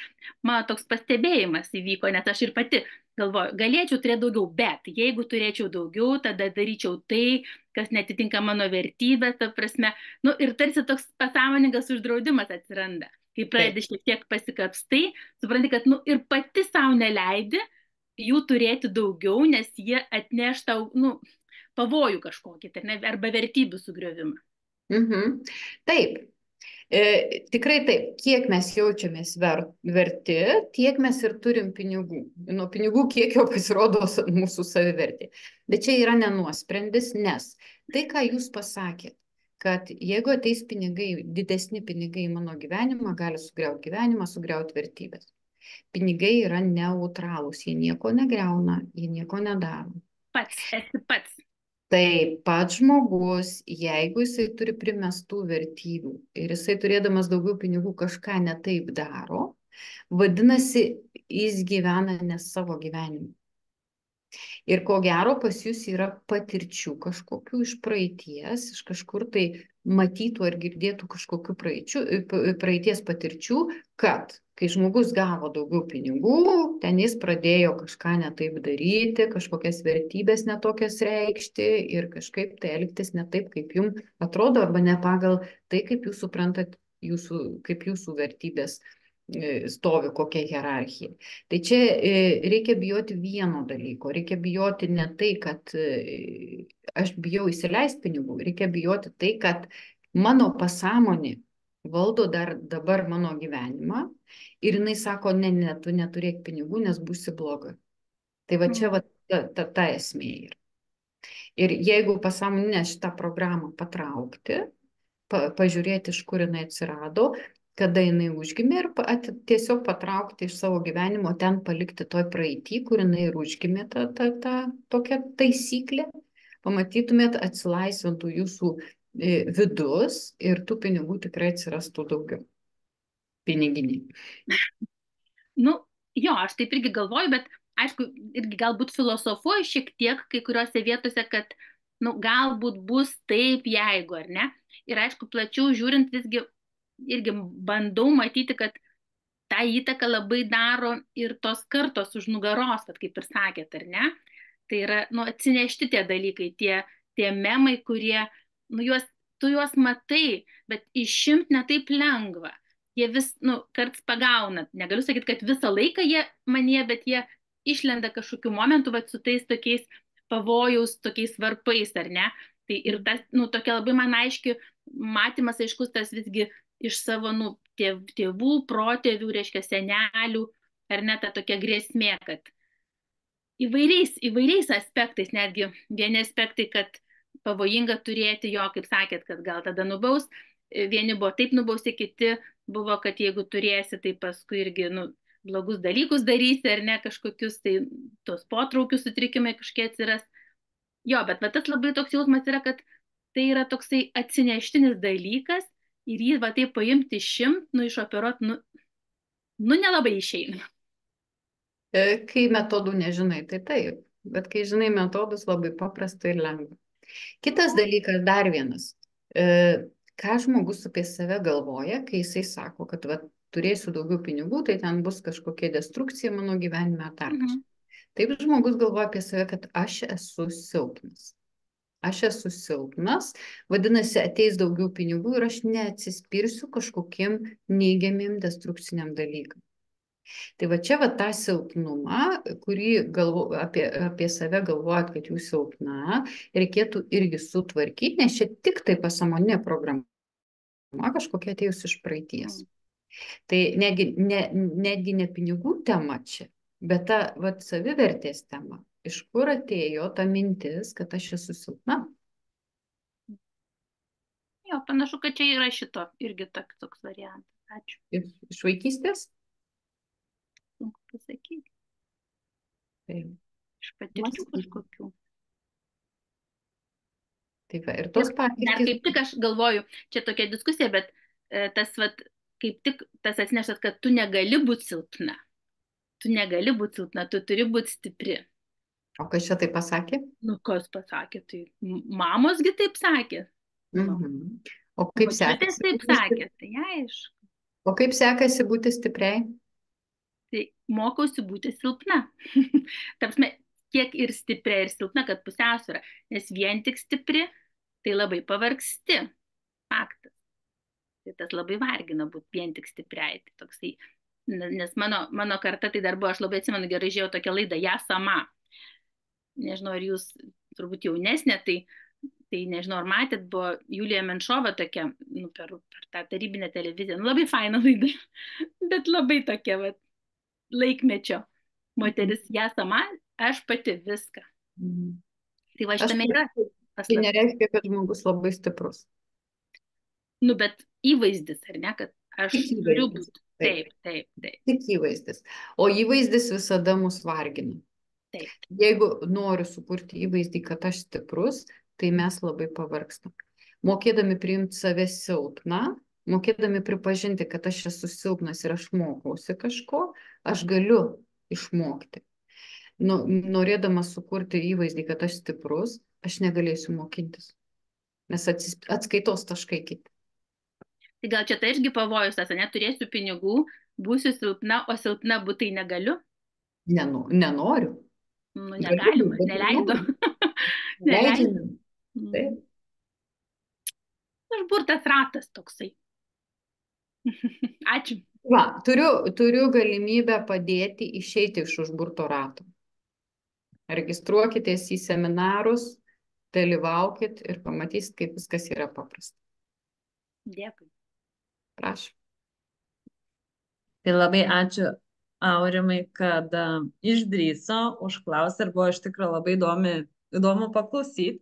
mano toks pastebėjimas įvyko, net aš ir pati galvoju, galėčiau turėti daugiau, bet jeigu turėčiau daugiau, tada daryčiau tai, kas netitinka mano vertybės, ta prasme, nu, ir tarsi toks pasąmoningas uždraudimas atsiranda. Kai pradedi šiek tiek pasikapstai, supranti, kad, nu, ir pati savo neleidi jų turėti daugiau, nes jie atneš tau, nu, pavojų kažkokį, tai, ne, arba vertybių sugriovimą. Taip, tikrai taip, kiek mes jaučiamės verti, tiek mes ir turim pinigų. Nuo pinigų kiekio pasirodo mūsų savivertė. Bet čia yra nenuosprendis, nes tai, ką jūs pasakėt, kad jeigu ateis pinigai, didesni pinigai į mano gyvenimą, gali sugriauti gyvenimą, sugriauti vertybės. Pinigai yra neutralūs, jie nieko negriauna, jie nieko nedaro. Esi pats. Tai pats žmogus, jeigu jisai turi primestų vertybių ir jisai turėdamas daugiau pinigų kažką ne taip daro, vadinasi, jis gyvena ne savo gyvenimą. Ir ko gero pas jūs yra patirčių kažkokių iš praeities, iš kažkur tai matytų ar girdėtų kažkokių praeities patirčių, kad kai žmogus gavo daugiau pinigų, ten jis pradėjo kažką ne taip daryti, kažkokias vertybės netokias reikšti ir kažkaip tai elgtis ne taip, kaip jums atrodo, arba ne pagal tai, kaip jūs suprantat, kaip jūsų vertybės stovi kokia hierarchija. Tai čia reikia bijoti vieno dalyko, reikia bijoti ne tai, kad aš bijau įsileisti pinigų, reikia bijoti tai, kad mano pasąmonė valdo dar dabar mano gyvenimą ir jinai sako, ne, tu neturėk pinigų, nes būsi bloga. Tai va čia va, ta esmė yra. Ir jeigu pasąmoninę šitą programą patraukti, pažiūrėti, iš kur jinai atsirado, kada jinai užgimė ir tiesiog patraukti iš savo gyvenimo, ten palikti toj praeitį, kur jinai ir užgimė ta tokia taisyklė, pamatytumėt, atsilaisvintų jūsų vidus ir tų pinigų tikrai atsirastų daugiau. Piniginiai. Nu, jo, aš taip irgi galvoju, bet aišku, irgi galbūt filosofuoju šiek tiek kai kuriuose vietose, kad, nu, galbūt bus taip, jeigu, ar ne. Ir aišku, plačiau žiūrint visgi irgi bandau matyti, kad tą įtaką labai daro ir tos kartos už nugaros, kad kaip ir sakėt, ar ne. Tai yra, nu, atsinešti tie dalykai, tie memai, kurie, nu, tu juos matai, bet išimti ne taip lengva. Jie vis, nu, karts pagauna. Negaliu sakyti, kad visą laiką jie manie, bet jie išlenda kažkokiu momentu, bet su tais tokiais pavojaus, tokiais varpais, ar ne. Tai ir tas, nu, tokia labai man aiški matymas, aiškus tas visgi iš savo, nu, tėvų, protėvių, reiškia senelių, ar ne, ta tokia grėsmė, kad įvairiais aspektais, netgi vieni aspektai, kad pavojinga turėti jo, kaip sakėt, kad gal tada nubaus, vieni buvo taip nubausti, kiti buvo, kad jeigu turėsi, tai paskui irgi, nu, blogus dalykus darysi, ar ne, kažkokius, tai tos potraukių sutrikimai kažkiek atsiras. Jo, bet tas labai toks jausmas yra, kad tai yra toksai atsineštinis dalykas ir jį va taip paimti išoperuot, nu, nelabai išeina. Kai metodų nežinai, tai taip, bet kai žinai metodus, labai paprasta ir lengva. Kitas dalykas, dar vienas. Ką žmogus apie save galvoja, kai jisai sako, kad va, turėsiu daugiau pinigų, tai ten bus kažkokia destrukcija mano gyvenime ar dar kažkas. Taip žmogus galvoja apie save, kad aš esu silpnas. Aš esu silpnas, vadinasi, ateis daugiau pinigų ir aš neatsispirsiu kažkokiem neigiamiem destrukciniam dalykam. Tai va čia va tą silpnumą, kurį apie save galvojat, kad jūs silpna, reikėtų irgi sutvarkyti, nes čia tik tai pasąmoninė programa kažkokia atėjus iš praeities. Tai netgi ne pinigų tema čia, bet ta va, savivertės tema. Iš kur atėjo ta mintis, kad aš esu silpna? Jo, panašu, kad čia yra šito irgi toks variantas. Ačiū. Iš vaikystės? Sunku pasakyti. Taip. Iš patirčių kažkokių. Taip, ir tos patirtys. Dar kaip tik aš galvoju, čia tokia diskusija, bet tas, vat, kaip tik tas atsineštas, kad tu negali būti silpna. Tu negali būti silpna, tu turi būti stipri. O kas čia taip pasakė? Nu, kas pasakė, tai mamosgi taip sakė. O kaip sekasi? Taip sakė, tai aišku. O kaip sekasi būti stipriai? Tai mokausi būti silpna. Tarpsme, kiek ir stipri, ir silpna, kad pusiausvyrą. Nes vien tik stipri, tai labai pavargsti. Faktas. Tai tas labai vargina būti vien tik stipriai. Tai toksai, nes mano karta tai dar buvo, aš labai atsimenu, gerai žiūrėjau tokią laidą, Ja sama. Nežinau, ar jūs turbūt jaunesnė, tai nežinau, ar matėt, buvo Julija Menšova tokia, per tą tarybinę televiziją. Labai faina laida, bet labai tokia, va, laikmečio moteris, Ja sama, aš pati viską. Tai va, šitame yra. Tai nereiškia, kad žmogus labai stiprus. Nu, bet įvaizdis, ar ne, kad aš turiu būti. Taip. Tik įvaizdis. O įvaizdis visada mus vargina. Taip. Jeigu noriu sukurti įvaizdį, kad aš stiprus, tai mes labai pavargstam. Mokėdami priimti save silpną, mokėdami pripažinti, kad aš esu silpnas ir aš mokausi kažko, aš galiu išmokti. Norėdamas sukurti įvaizdį, kad aš stiprus, aš negalėsiu mokintis. Nes atskaitos taškai kiti. Tai gal čia tai irgi pavojus, tas, neturėsiu pinigų, būsiu silpna, o silpna būtai negaliu? Nenoriu. Nu, negalima, neleido. Leidžiame. Taip. Užburtas ratas toksai. Ačiū. Va, turiu galimybę padėti išeiti iš užburto rato. Registruokitės į seminarus, dalyvaukit ir pamatysit, kaip viskas yra paprasta. Dėkui. Prašau. Tai labai ačiū Aurimai, kad išdrįso, užklausė ir buvo iš tikrųjų labai įdomu paklausyti.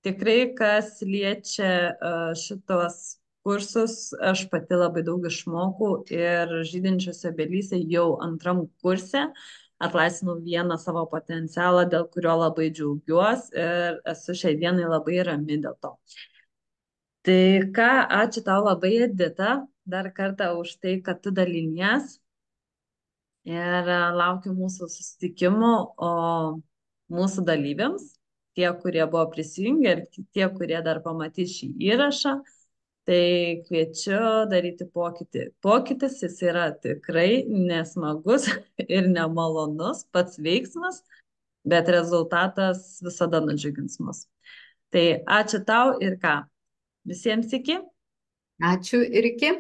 Tikrai, kas liečia šitos kursus, aš pati labai daug išmokau ir žydinčiose obelyse jau antram kurse atlaisvinau vieną savo potencialą, dėl kurio labai džiaugiuosi ir esu šiai dienai labai rami dėl to. Tai ką, ačiū tau labai, Edita, dar kartą už tai, kad tu dalinies. Ir laukiu mūsų susitikimų, o mūsų dalyviams, tie, kurie buvo prisijungę ir tie, kurie dar pamatys šį įrašą, tai kviečiu daryti pokytį. Pokytis jis yra tikrai nesmagus ir nemalonus, pats veiksmas, bet rezultatas visada nudžiugins mus. Tai ačiū tau ir ką. Visiems iki. Ačiū ir iki.